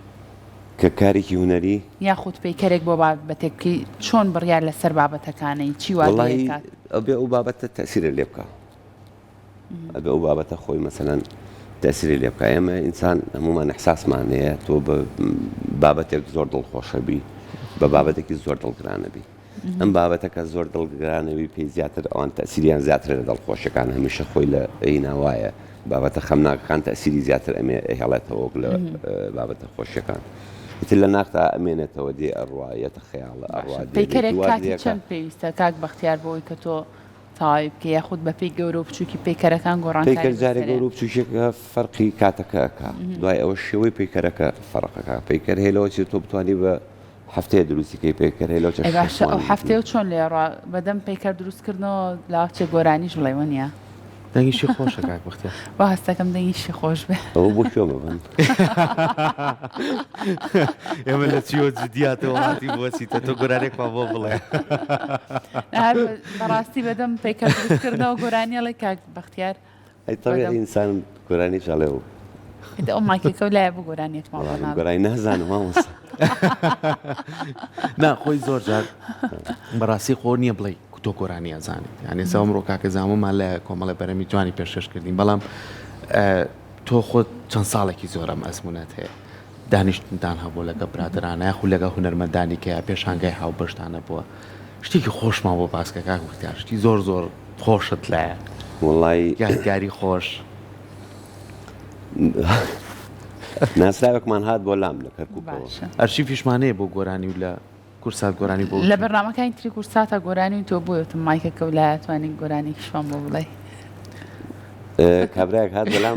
کە کارێکی هونەری یاخود پەیکەرێک بۆ بابەتێک بکەی چۆن بڕیار لەسەر بابەتەکانەی چی وایە کات؟ ئەبێ ئەو بابەتە تەسیرە لێ بکە ئەبێ ئەو بابەتە خۆی مەسەلەن تأثیری لێ بکە ئێمە ئینسان هەمومان ئەحساسمان هەیە تۆ بە بابەتێک زۆر دڵخۆشە بی بە بابەتێکی زۆر دڵگرانە بی ئەم بابەتەکە زۆر دڵگرانەوی پێی زیاتر ئەوان تەسیریان زیاتر لە دڵخۆشەکان هەمیشە خۆی لە ئەیناوایە بابەتە خەمناکەکان تەسیری زیاتر ئەمێ هێڵێتەوە لە بابەتە خۆشیەکان ئیتر لە ناختا ئەمێنێتەوە دێ ئەڕوایەتە خەیاڵە ئەڕوا پەیکەرێک کاتی چەند پێویستە کاک بەختیار بۆی کە تۆ تاوای بکە یاخود بە پێی گەورە و بچووکی پەیکەرەکان گۆڕانکاری پەیکەر جارێک گەورە و بچووکێکە فەرقی کاتەکەکە دوای ئەوە شێوەی پەیکەرەکە فەرقەکە پەیکەر هێلەوە چی تۆ بتوانانی بە هەفتەیە دروستیکەی پێکرد هێلەوە چ باشە ئەو هەفتەیە چۆن لێڕ بەدەم پەیکەر دروستکردنەوە لاوچێ گۆرانیش بڵێ وەنیە دەنگیشی خۆشە کاک بەختیار با هەستەکەم دەنگیشی خۆش بێ ئەوە بۆ شۆمە بن ئێمە لە چیوە جدیاتەوە هاتی بۆچیتە تۆ گۆرانێکمان بۆ بڵێ بەڕاستی بەدەم پەیکەر دروستکردنەوە گۆرانیەڵی کاک بەختیار ئەیتەوێت ئینسان گۆرانی چاڵێ و ئەو ماکێکە و لایە بۆ گۆرانیێتمان گۆرانی نازانم مامۆستا نا خۆی زۆر جار بەڕاستی خۆ نییە بڵێ تۆ گۆرانی ئەزانێت یعنی سا ئەمڕۆ کاکە زامەمان لە کۆمەڵە بەرەمی جوانی پێشکەش کردین بەڵام تۆ خۆت چەند ساڵێکی زۆرم ئەزمونەت هەیە دانیشتدان هەبوو لەگە برادرانە یاخو لەگە هونەرمەندانی کە پێشانگای هاوبەشتانە بووە شتێکی خۆشمان بۆ باسکە کاک بەختیار شتی زۆر زۆر خۆشت لایە وڵی یادگاری خۆش ناسراوێکمان هات بۆ لام لە کەرکووکەوە ئەرشی فیشمانەیە بۆ گۆرانی و لە کورسات گۆرانی بۆ لە بەرنامەکانی تری کورساتە گۆرانی و تۆ بۆیتم مایکەکە و لایەتوانین گۆرانی کشمان بۆ بڵێ کابراایك هات بەلام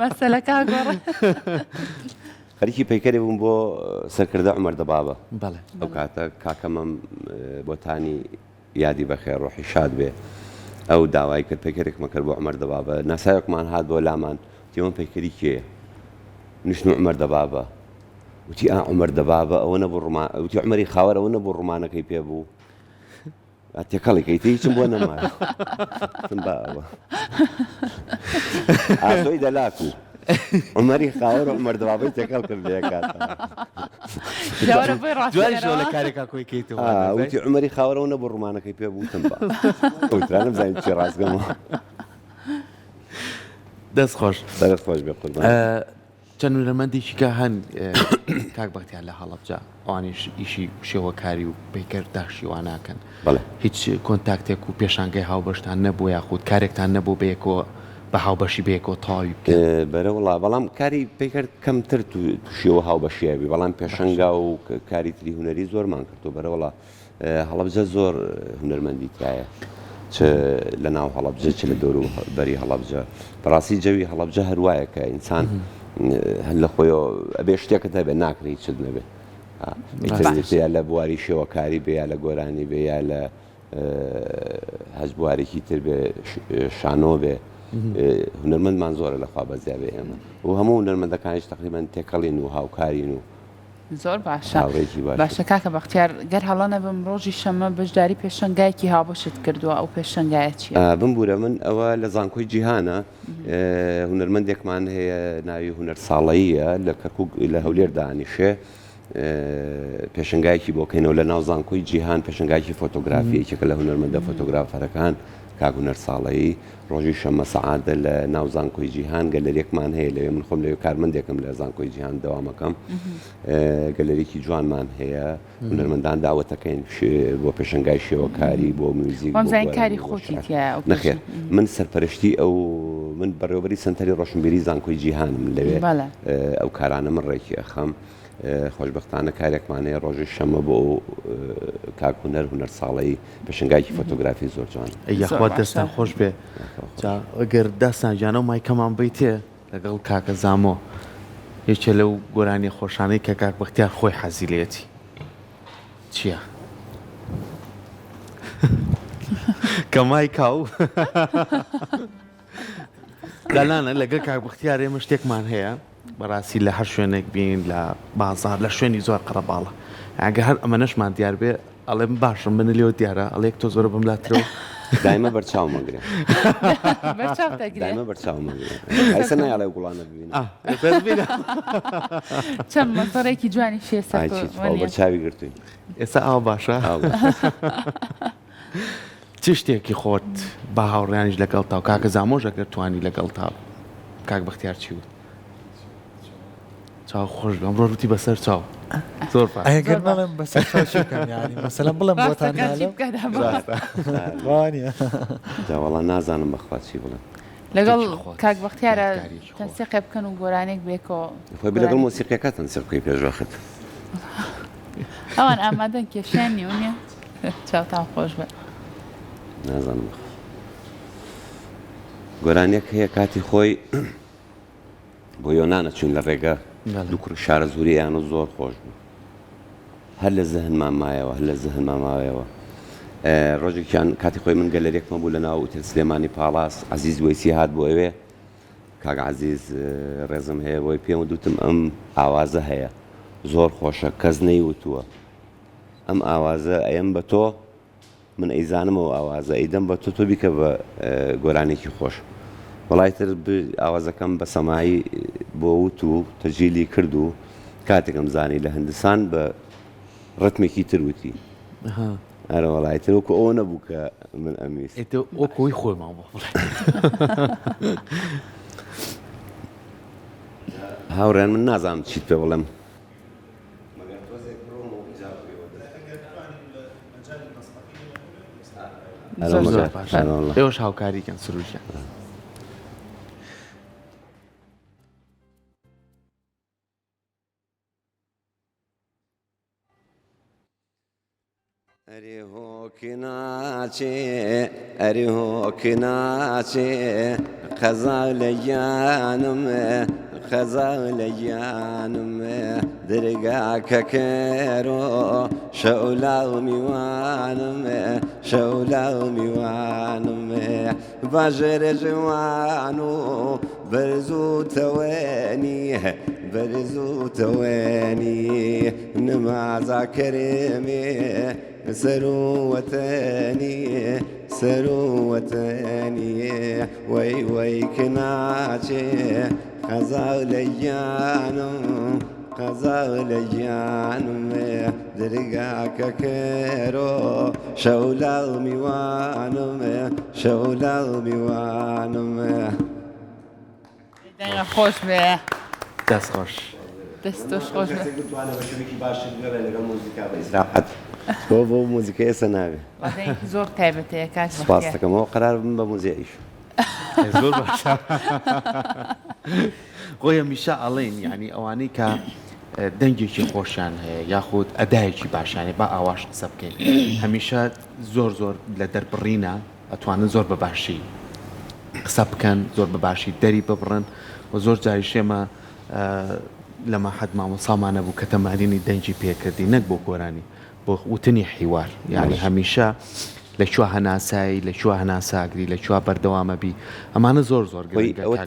مەسەلەکە گۆڕ خەریکی پەیکەری بووم بۆ سەرکردە عومەر دەبابە بەڵێ ئەو کاتە کاکەمەم بۆتانی یادی بەخێر ڕۆحی شاد بێ ئەو داوای کرد پەیکەرێکمە کرد بۆ عومەر دەبابە ناسایەکمان هات بۆ لامان تێوەم پەیکەری کێیە نوشتم عومەر دەبابە وتی عومەر دەبابە ئەوە نەبوو ڕوومان وتی عومەری خاوەر ئەوە نەبوو ڕوومانەکەی پێ بوو تێکەڵێکی هیچم بۆ نەمایە باوە ئاسۆی دەلاک و عومەری خاوەر عومەر دەبابەی تێکەڵ کرد لێ کاتە لە کارێکا کۆی کەیتەوە وتی عومەری خاوەر ئەوە نەبوو ڕوومانەکەی پێ بوو تم بە ئەوترا نەمزانین چی ڕاستگەمەوە دەست خۆش دەست خۆش بێ قوربان چەند هونەرمەندێکیکە هەن کاک بەختیار لە هەڵەبجە ئەوانیش ئیشی شێوەکاری و پەیکەر داشی وا ناکەن هیچ کۆنتاکتێک و پێشانگای هاوبەشتان نەبوو یاخود کارێکتان نەبوو بەیەکەوە بە هاوبەشی بەیەکەوە تاوی بەرە وڵا بەڵام کاری پەیکەر کەمتر تووشیەوە هاوبەشیەوی بەڵام پێشەنگا و کاری تری هونەری زۆرمان کردو بەرە وڵا هەڵەبجە زۆر هونەرمەندی تایە چ لە ناو هەڵەبجە چ لە دەور و بەری هەڵەبجە بەڕاستی جەوی هەڵەبجە هەروایە کە ئینسان هەر لە خۆیەوە ئەبێ شتێکت هەبێ ناکری چت نەبێ یا لە بواری شێوەکاری بێ یا لە گۆرانی بێ یا لە هەج بوارێکی تر بێ شانۆ بێ هونەرمەندمان زۆرە لەخوا بەزیا بێ ئێمە و هەموو هونەرمەندەکانیش تەقریبەن تێکەڵین و هاوکارین و زۆر باشە باشە کاکە بەختیار گەر هەڵانە بم ڕۆژی شەمە بەشداری پێشەنگایەکی هاوبەشت کردووە ئەو پێشەنگایە چیە؟ بمبورە من ئەوە لە زانکۆی جیهانە هونەرمەندێکمان هەیە ناوی هونەر ساڵەییە لە کەرکووک لە هەولێر دانیشێ پێشنگایکی بۆکەینەوە لە ناو زانکۆی جیهان پێشنگایکی فۆتۆگرافیەکێکە لە هونەرمەندە فۆتۆگرافەرەکان کاک هونەر ساڵەیی ڕۆژی شەمە سەعادە لە ناو زانکۆی جیهان گەلەرێکمان هەیە لەوێ من خۆم لەوێ کارمەندێکم لە زانکۆی جیهان دەوامەکەم گەلەرێکی جوانمان هەیە هونەرمەندان داوەتەکەین بۆ پێشنگای شێوەکاری بۆ میوزیک کاری خۆتی نەخێر من سەرپەرشتی ئەو من بەڕێوەبەری سنتەری ڕۆشنبیری زانکۆی جیهانم لەوێ ئەو کارانە من ڕێکی ئەخەم خۆشببختانە کارێکمانەیە ڕۆژی شەمە بۆ کاک هونەر هونەر ساڵەی پێشنگایکی فۆتۆگرافی زۆر جوان یاخوا دەستان خۆش بێ ئەگەر داستان جانە و مایکەمان بیتێ لەگەڵ کاکە زامۆ یەکێ لەو گۆرانی خۆشانەی کە کاک بەختیار خۆی حەزیلێتی چییە؟ کە مایکاو دەلانە لەگەڵ کاک بەختیار ئێمە شتێکمان هەیە بەڕاستی لە هەر شوێنێک بین لە بازار لە شوێنی زۆر قەرەباڵە ئەگە هەر ئەمە نەشمان دیار بێ ئەڵێ باشم بنە لێو دیارە ئەڵێک تۆ زۆرە بملاترەوە دایمە بەرچاو مەگرێ دایمە بەرچاو مەگرێ ئەیسە نایڵێ گوڵانە ببینە چەند مەسەڕێکی جوانی شێسە بەرچاوی گرتوین ئێستا ئاو باشە چ شتێکی خۆت با هاوڕیانیش لەگەڵ تا و کاکە زامۆژ ئەگەر توانی لەگەڵ تا کاک بەختیار چی وت چاو خۆش بم ڕۆتی بەسەر چاو زۆر ئەگەر بڵێم بەسەر چاوشەکەم ینی مەسەلەن بڵێم بۆتان وانە جاوەڵا نازانم بەخوا چی بڵێم لەگەڵ کاک بەختیارە تەنسیقی بکەن و گۆرانێک بێکەوە خۆی لەگەڵ مۆسیقیەکە تەنسیقی پێشواخت ئەوان ئامادەن کێشیان نیونیە چاوتان خۆش بێت نازانم گۆرانێک هەیە کاتی خۆی بۆ یۆنانە چوون لە ڕێگە دوو کوڕ شارە زورییان و زۆر خۆش بوو هەر لە زەهنمان مایەوە هەر لە زەهنمان ماوەیەوە ڕۆژێکیان کاتی خۆی من گەلەرێکمە بوو لە ناو ئوتێل سلێمانی پاڵاس عەزیز وەیسی هات بۆ ئەوێ کاک عەزیز ڕێزم هەیە بۆی پێم دوتم ئەم ئاوازە هەیە زۆر خۆشە کەس نەیوتووە ئەم ئاوازە ئەم بە تۆ من ئەیزانمەوە ئاوازە ئەیدەم بە تۆ بیکە بە گۆرانێکی خۆش وڵایتر ئاوازەکەم بە سەماعی بۆ وت و تەجیلی کرد و کاتێکم زانی لە هەندستان بە ڕەتمێکی تروتی ئەرە وڵایتر وەکو ئەوە نەبوو کە من ئەمیست وەکۆی خۆی ماوە هاوڕێن من نازانم چیت پێ بڵێم ئێوەش هاوکاریکەن سروشیان ئەرێ هۆکی ناچێ ئەرێ هۆکی ناچێ قەزا لە گیانمە قەزا لە گیانمە دەرگاکە کەرۆ شەولا و میوانمە شەولا و میوانمە باژێرە جوان و بەرز و تەوێنی بەرز و تەوێنی نمازا کەرێمێ سەروەتەنی سەروەتەنی وەی وەی کناچێ قەزا لە گیانم قەزا لە گیانمێ دەرگاکە کەرۆ شەولا و میوانمێ شەولا و میوانمێ خۆش بێ دەست خۆش دەستۆش خۆش بێ بۆ بۆ موزیکای ئێستا ناوێ زۆر تایبەتەیە کاک سپاس دەکەمەوە قەرار بم بە موزیکیش زۆر باشە خۆی هەمیشە ئەڵێن یعنی ئەوانەی کە دەنگێکی خۆشیان هەیە یاخود ئەدایەکی باشیانێ با ئاواش قسە بکەین هەمیشە زۆر زۆر لە دەربڕینە ئەتوانن زۆر بەباشی قسە بکەن زۆر بەباشی دەری ببڕن و زۆر جاری شێمە لەمە حەد مامۆسامان نەبوو کە تەمارینی دەنگی پێکردی نەک بۆ گۆرانی بۆ وتنی حیوار یعنی هەمیشە لەکوێ هەناسایی لەکوێ هەناساگری لەکوێ بەردەوامە بی ئەمانە زۆر زۆر ئەوە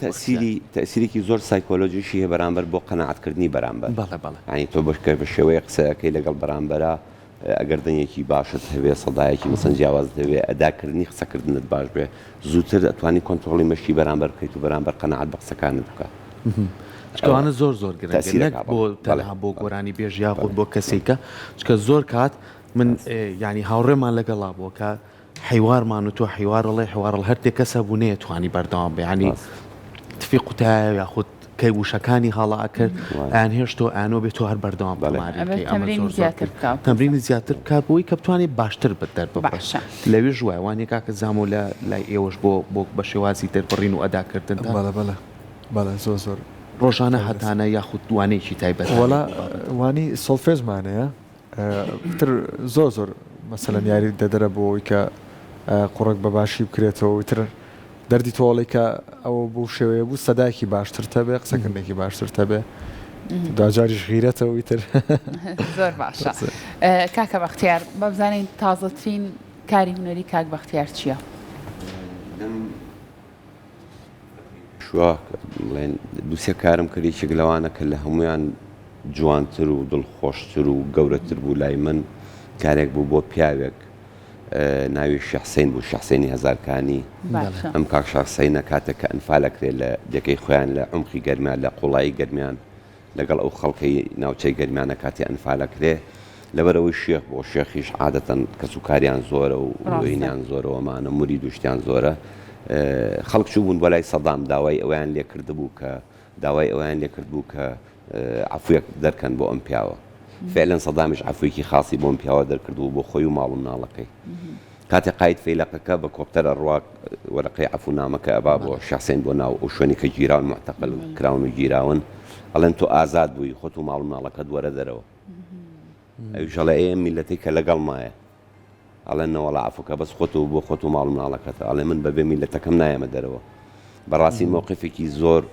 تەسیرێکی زۆر سایکۆلۆژیشی هەیە بەرامبەر بۆ قەنەعاتکردنی بەرامبەر بەڵێ بەڵێ ینی تۆ بەشکە بە شێوەیە قسەکەی لەگەڵ بەرامبەرە ئەگەر دەنگێکی باشت هەبێ سەدایەکی مەسەن جیاواز دەوێ ئەداکردنی قسەکردنت باش بێ زووتر دەتوانانی کۆنتترۆڵی مەشی بەرامبەر بکەیت و بەرامبەر قەنەعات بە قسەکانت بکە چکەوانە زۆر زۆر گرنگە بۆ تەنها بۆ گۆرانی بێژ یاخود بۆ کەسێکە چکە زۆر کات من ینی هاوڕێمان لەگەڵا بۆ کە حیوارمان و تۆ حیوارڵێ حوارڵ هەرتێک کەسە بوو نەیە توانی بەردەوام بێ ینی تفی قوتایە یاخود کەی وشەکانی هەڵا کرد ئەیان هێشتۆ ئەنۆ بێت تۆ هەر بەردەوام تەمرینی زیاتر بکات بۆی کە بتوانێت باشتر بە دەربباشە لەوێ ژوای وانێ کاکە زام و لە لای ئێوەش بۆ بە شێوازی دەربڕین و ئەداکردن بەڵێ زۆر زۆر ڕۆژانە هەتانە یاخود دوانێکی تایبەت وەڵا وانی سۆڵفێزمانەیە تر زۆر زۆر مەسەلەن یاری دەدەرە بۆەوەی کە قوڕک بەباشی بکرێتەوە تر دەردی تۆڵی کە ئەوە بۆ شێوەیە بوو سەداکی باشتر تەبێ قسەکردێکی باشتر تەبێ داجاریش غیرەتەوەی تر زۆر باشە کاکە بەختیار بەبزانین تازەترین کاری هونەری کاک بەختیار چییە؟ شووا بڵێن دووسێ کارم کردێکی لەوانە کە لە هەمویان جوانتر و دڵخۆشتر و گەورەتر بوو لای من کارێک بوو بۆ پیاوێک ناوی شەحسەین بوو شەحسەینی هەزارکانی ئەم کاک شەحسەینە کاتێک کە ئەنفالەکرێت لە دەکەی خۆیان لە عمقی گەرمیان لە قوڵایی گەرمیان لەگەڵ ئەو خەڵکەی ناوچەی گەرمیانە کاتی ئەنفالەکرێ لەبەرەوەی شێخ بۆ شێخیش عادەتەن کەسوکاریان زۆرە و وینیان زۆرەوەمانە موری دوشتیان زۆرە خەڵک چوو بوون بەلای سەدام داوای ئەویان لێ کردبوو کە داوای ئەویان لێ کردبوو کە عفویەک دەرکەن بۆ ئەم پیاوە فعلا سەدامیش عفویەکی خاصی بۆ ئەم پیاوە دەرکردبوو بۆ خۆی و ماڵ و مناڵەکەی کاتێک قایت فەیلەقەکە بە کۆپتەرە ڕواک وەرەقەی عفونامەکە ئەبا بۆ شەحسێن بۆ ناو ئەو شوێنی کە گیراون معتەقل کراون و گیراون ئەڵێن تۆ ئازاد بووی خۆت و ماڵ و مناڵەکەت وەرە دەرەوە ئەویش ئەڵێ ئێمە میلەتەی کە لەگەڵ مایە ئەڵێن نەوەڵا عفوکە بەس خۆت و بۆ خۆت و ماڵ و مناڵەکەت ئەڵێ من بەبێ میلەتەکەم نایەمە دەرەوە بەڕاستی مووقفێکی زۆر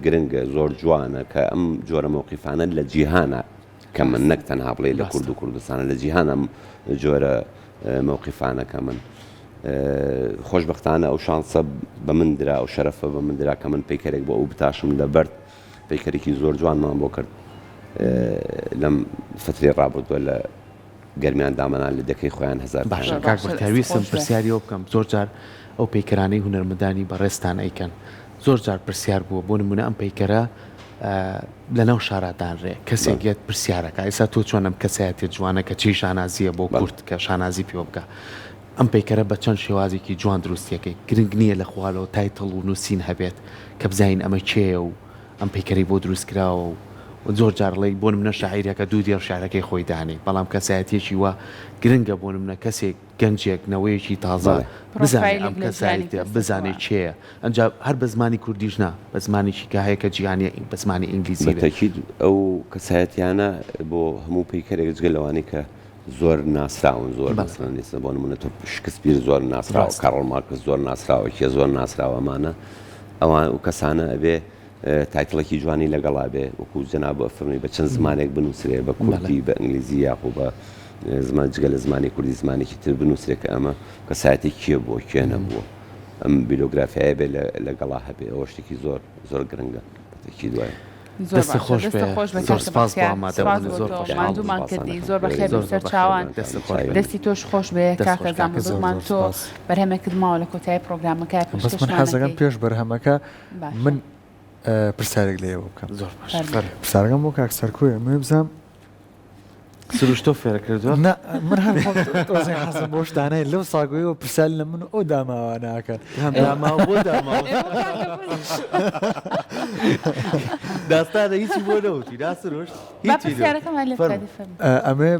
گرنگە زۆر جوانە کە ئەم جۆرە مووقیفانە لە جیهانە کە من نەک تەنها بڵێ لە کورد و کوردستانە لە جیهانە جۆرە مووقیفانەکە من خۆشبەختانە ئەو شانسە بە من درا و شەرەفە بە من درا کە من پەیکەرێک بۆ ئەو بتاشم لە بەرد پەیکەرێکی زۆر جوانمان بۆ کرد لەم فترەی ڕابردووە لە گەرمیان دامەنان لە دەکەی خۆیان هەزار باشە کاک بەختیارویستم پرسیاریەوە بکەم زۆر جار ئەو پەیکەرانەی هونەرمەندانی بەڕێستان ئەیکەن زۆر جار پرسیار بووە بۆ نمونە ئەم پەیکەرە لەناو شارادانڕێ کەسێکێت پرسیارەکە ئێستا تۆ چۆن ئەم کەسایەتی جوانە کە چی شانازیە بۆ کورد کە شانازی پێ بکە ئەم پەیکەرە بە چەند شێوازێکی جوان دروستیەکەی گرنگ نییە لە خوالەوە تایتڵ و نووسین هەبێت کە بزین ئەمە چێە و ئەم پەیکەری بۆ دروستکراوە و زۆر جارڵی بۆ منە شاعیرەکە دوو دێر شارەکەی خۆی دانی بەڵام کەسایەتێکی وە گرنگە بۆ منە کەسێک گەنجێک نەوەیەکی تازە بزانێت ئەم کەسایەتە بزانێت چێە ئەنجا هەر بە زمانی کوردیش نا بە زمانێکی کە هەیە کە جیهانی بە زمانی ئینگلیزی بەتەکید ئەو کەسایەتیانە بۆ هەموو پەیکەرێک جگە لەوانەی کە زۆر ناسراون زۆر مثلا لێستا بۆ نمونە تۆ شکسپیر زۆر ناسراوە کارڵ مارکس زۆر ناسراوە کێ زۆر ناسراوەمانە ئەوان و کەسانە ئەبێ تایتڵێکی جوانی لەگەڵا بێ وەکو جەناب بۆ فەرمی بە چەند زمانێک بنووسێ بە کوردی بە ئینگلیزی یاخۆ بە زمان جگە لە زمانی کوردی زمانێکی تر بنووسێ کە ئەمە کەسایەتی کێ بووە کێ نەبووە ئەم بیلۆگرافیایە بێ لەگەڵا هەبێ ئەوە شتێکی زۆر زۆر گرنگە بەتەکی دوایە دەستی خۆش زۆر سپاس مادوومان کردی زۆر بەخێر سەر چاوان دەستی تۆش خۆش بێ کاکە زانمان تۆ بەرهەمێکت ماوە لە کۆتایی پرۆگرامەکە بەس من حەزەکەم پێش بەرهەمەکە من پرسیارێک لێەوە بکەم زۆر پرسیارەکەم بۆ کاک سەرکۆیە من بزانم سروشتۆ فێرە کردووە من هەر حەزم بۆ شتانەی لەو ساگۆیەوە پرسیار لە من ئەو داماوە ناکەن بۆ داماوە داستانە هیچی بۆ نەوتی داسروشت ئەمێ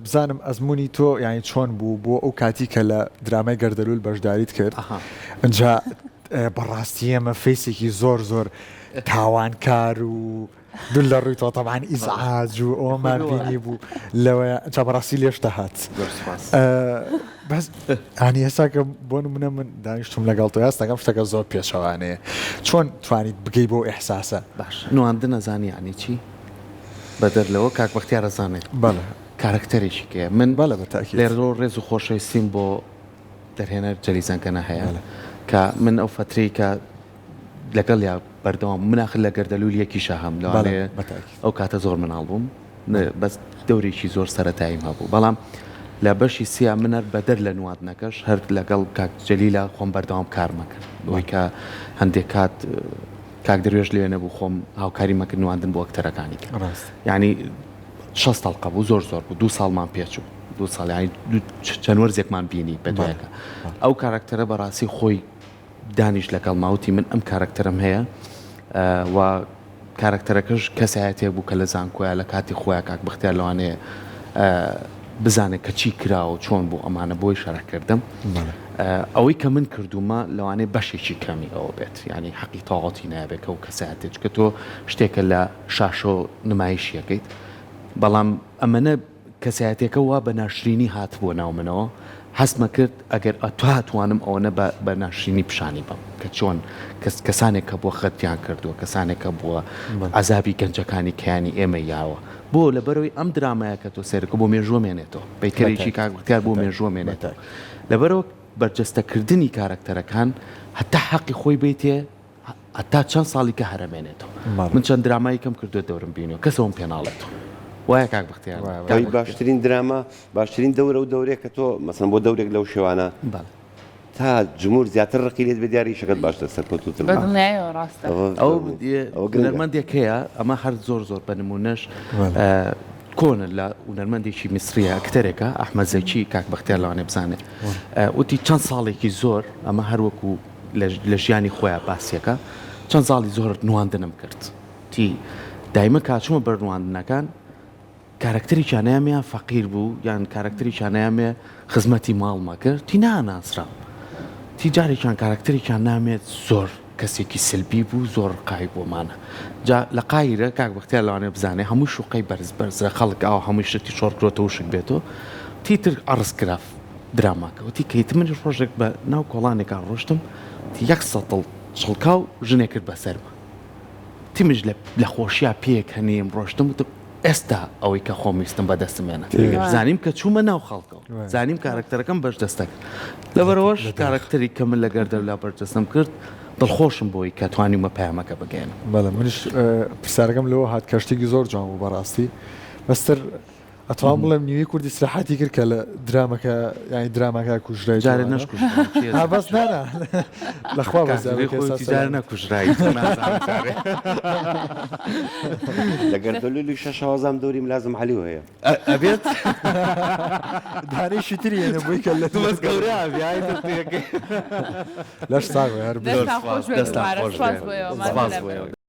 بزانم ئەزمموی تۆ یانی چۆن بوو بۆ ئەو کاتی کە لە درامای گەردەلول بەشداریت کرد ئەجا بەڕاستی ئەمە فیسێکی زۆر زۆر تاوانکار و دل لە ڕووی تۆ تەبعاً ئیزعاج و ئەومان بینی بوو لەوەیە جا بەڕاستی لێشتە هات بەس ئانی هێستا کە بۆ نمونە من دانیشتم لەگەڵ تۆ هەستەکەم شتەکە زۆر پێچەوانەیە چۆن توانیت بگەی بۆ ئیحساسە باش نواندن نەزانی ینی چی بەدەر لەوە کاک بەختیار ئەزانێت بەڵێ کارکتەرێکی کێ من بەڵێ بەتاکید لێرۆ ڕێز و خۆشەویستیم بۆ دەرهێنەر جەلیزانکەنە هەیە کە من ئەو فترەی کە لەگەڵ یا بەردەوام مناخل لە گەردەلول یەکیشە هەم لەوانەیە ئەو کاتە زۆر مناڵ بووم بەس دەورێکی زۆر سەرەتاییم هەبوو بەڵام لە بەشی سیا منەر بەدەر لە نواندنەکەش هەر لەگەڵ کاک جەلیلە خۆم بەردەوام کارمەکرد بۆی کە هەندێک کات کاک دەروێژ لێ نەبوو خۆم هاوکاری مەکرد نواندن بۆ ئەکتەرەکانی کرد یعنی 6 تەڵقە بوو زۆر زۆر بوو 2 ساڵمان پێچوو 2 ساڵ ینی چەند وەرزێکمان بینی بەدوایەکە ئەو کارکتەرە بەڕاستی خۆی دانیش لەگەڵ ماوتی من ئەم کارکتەرم هەیە و کارکتەرەکەش کەسایەتێک بوو کە لە زانکۆیە لە کاتی خۆیان کاک بەختیار لەوانەیە بزانێت کە چی کرا و چۆن بوو ئەمانە بۆی شەڕەکردم ئەوەی کە من کردومە لەوانەیە بەشێکی کەمی ئەوە بێت ینی حەقی تاغاتی نایبێت کە و کەسایەتێک کە تۆ شتێکە لە شاشۆ نمایشیەکەیت بەڵام ئەمەنە کەسایەتێکە وا بە ناشرینی هاتبووە ناو منەوە حەزمە کرد ئەگەر ئەتو هاتوانم ئەوەنە بە ناشرینی پیشانی بم کە چۆن کەسانێک کە بۆ خەتیان کردووە کەسانێکە بووە عەزابی گەنجەکانی کەیانی ئێمە یاوە بۆ لەبەرەوەی ئەم درامایە کە تۆ سێرەکە بۆ مێژوە مێنێتەوە پەیکەرێکی کاک بەختیار بۆ مێژوە مێنێتەوە لەبەرەوە بەرجەستەکردنی کارکتەرەکان هەتا حەقی خۆی بیتێ هەتا چەند ساڵی کە هەرەمێنێتەوە من چەند درامایی کەم کردو دەورم بینیەوە کەسەوەم پێناڵێتەوە وایە کاک بەختیار باشترین دراما باشترین دەورە و دەورێک کە تۆ مەسەن بۆ دەورێک لەو شێوانە تا جمهور زیاتر ڕقی لێت بە دیاری شەکەت باشتر سەرکەوتوتر ئەو هونەرمەندێک هەیە ئەمە هەر زۆر زۆر بە نمونەش کۆنە لە هونەرمەندێکی میسریە کتێرێکە ئەحمەد زەکی کاک بەختیار لەوانێ بزانێت وتی چەند ساڵێکی زۆر ئەمە هەروەکو لە ژیانی خۆیان باسیەکە چەند ساڵی زۆر نواندنم کرد تی دایمە کاچوومە بەر نواندنەکان کارکتەری چانەیەمیان فەقیر بوو یان کارکتەری چانەیەمێ خزمەتی ماڵما کرد تی ناناسرا تی جارێکیان کارکتەرێکیان نامێت زۆر کەسێکی سلبی بوو زۆر قای بۆمانە جا لە قایرە کاک بەختیار لەوانێ بزانێ هەموو شوقەی بەرز بەرزە خەڵک ئاو هەمووی شتی شۆڕکرۆتە و شک بێتەوە تیتر ئەڕس کراف دراماکەوتی کەیت من ڕۆژێک بە ناو کۆڵانێکان ڕۆشتم یەک سەتڵ چڵکا و ژنێک کرد بەسەرمە تیمش لە خۆشییا پێک هەنیم ڕۆشتم وتم ئێستا ئەوەی کە خۆمیستم بەدەستمێنە زانیم کە چوومە ناو خەڵکەوە زانیم کارکتەرەکەم بەش دەستەکە لەبەرەوەش کارکتەری کە من لەگەر دەولا بەرجەستم کرد دڵخۆشم بۆی کە توانیمە پەیامەکە بگەێنم بەڵێ منش پرسیارەکەم لەوە هات کەشتێکی زۆر جوان بوو بەڕاستی بەستر ئەتوان بڵێم نیوەی کوردی سراحەتی کرد کە لە درامەکە یانی درامەکە کوژرای جارێ نەشکوژ بەس نانە لەخوا جارە نەکوژرایی لەگەر دەلولی شەشەوەزام دەوریم لازم عەلی هەیە ئەبێت دانەیشی تریێنە بووی کە لە بەس گەورە لەش ساغ هەر دەستا خۆش بێت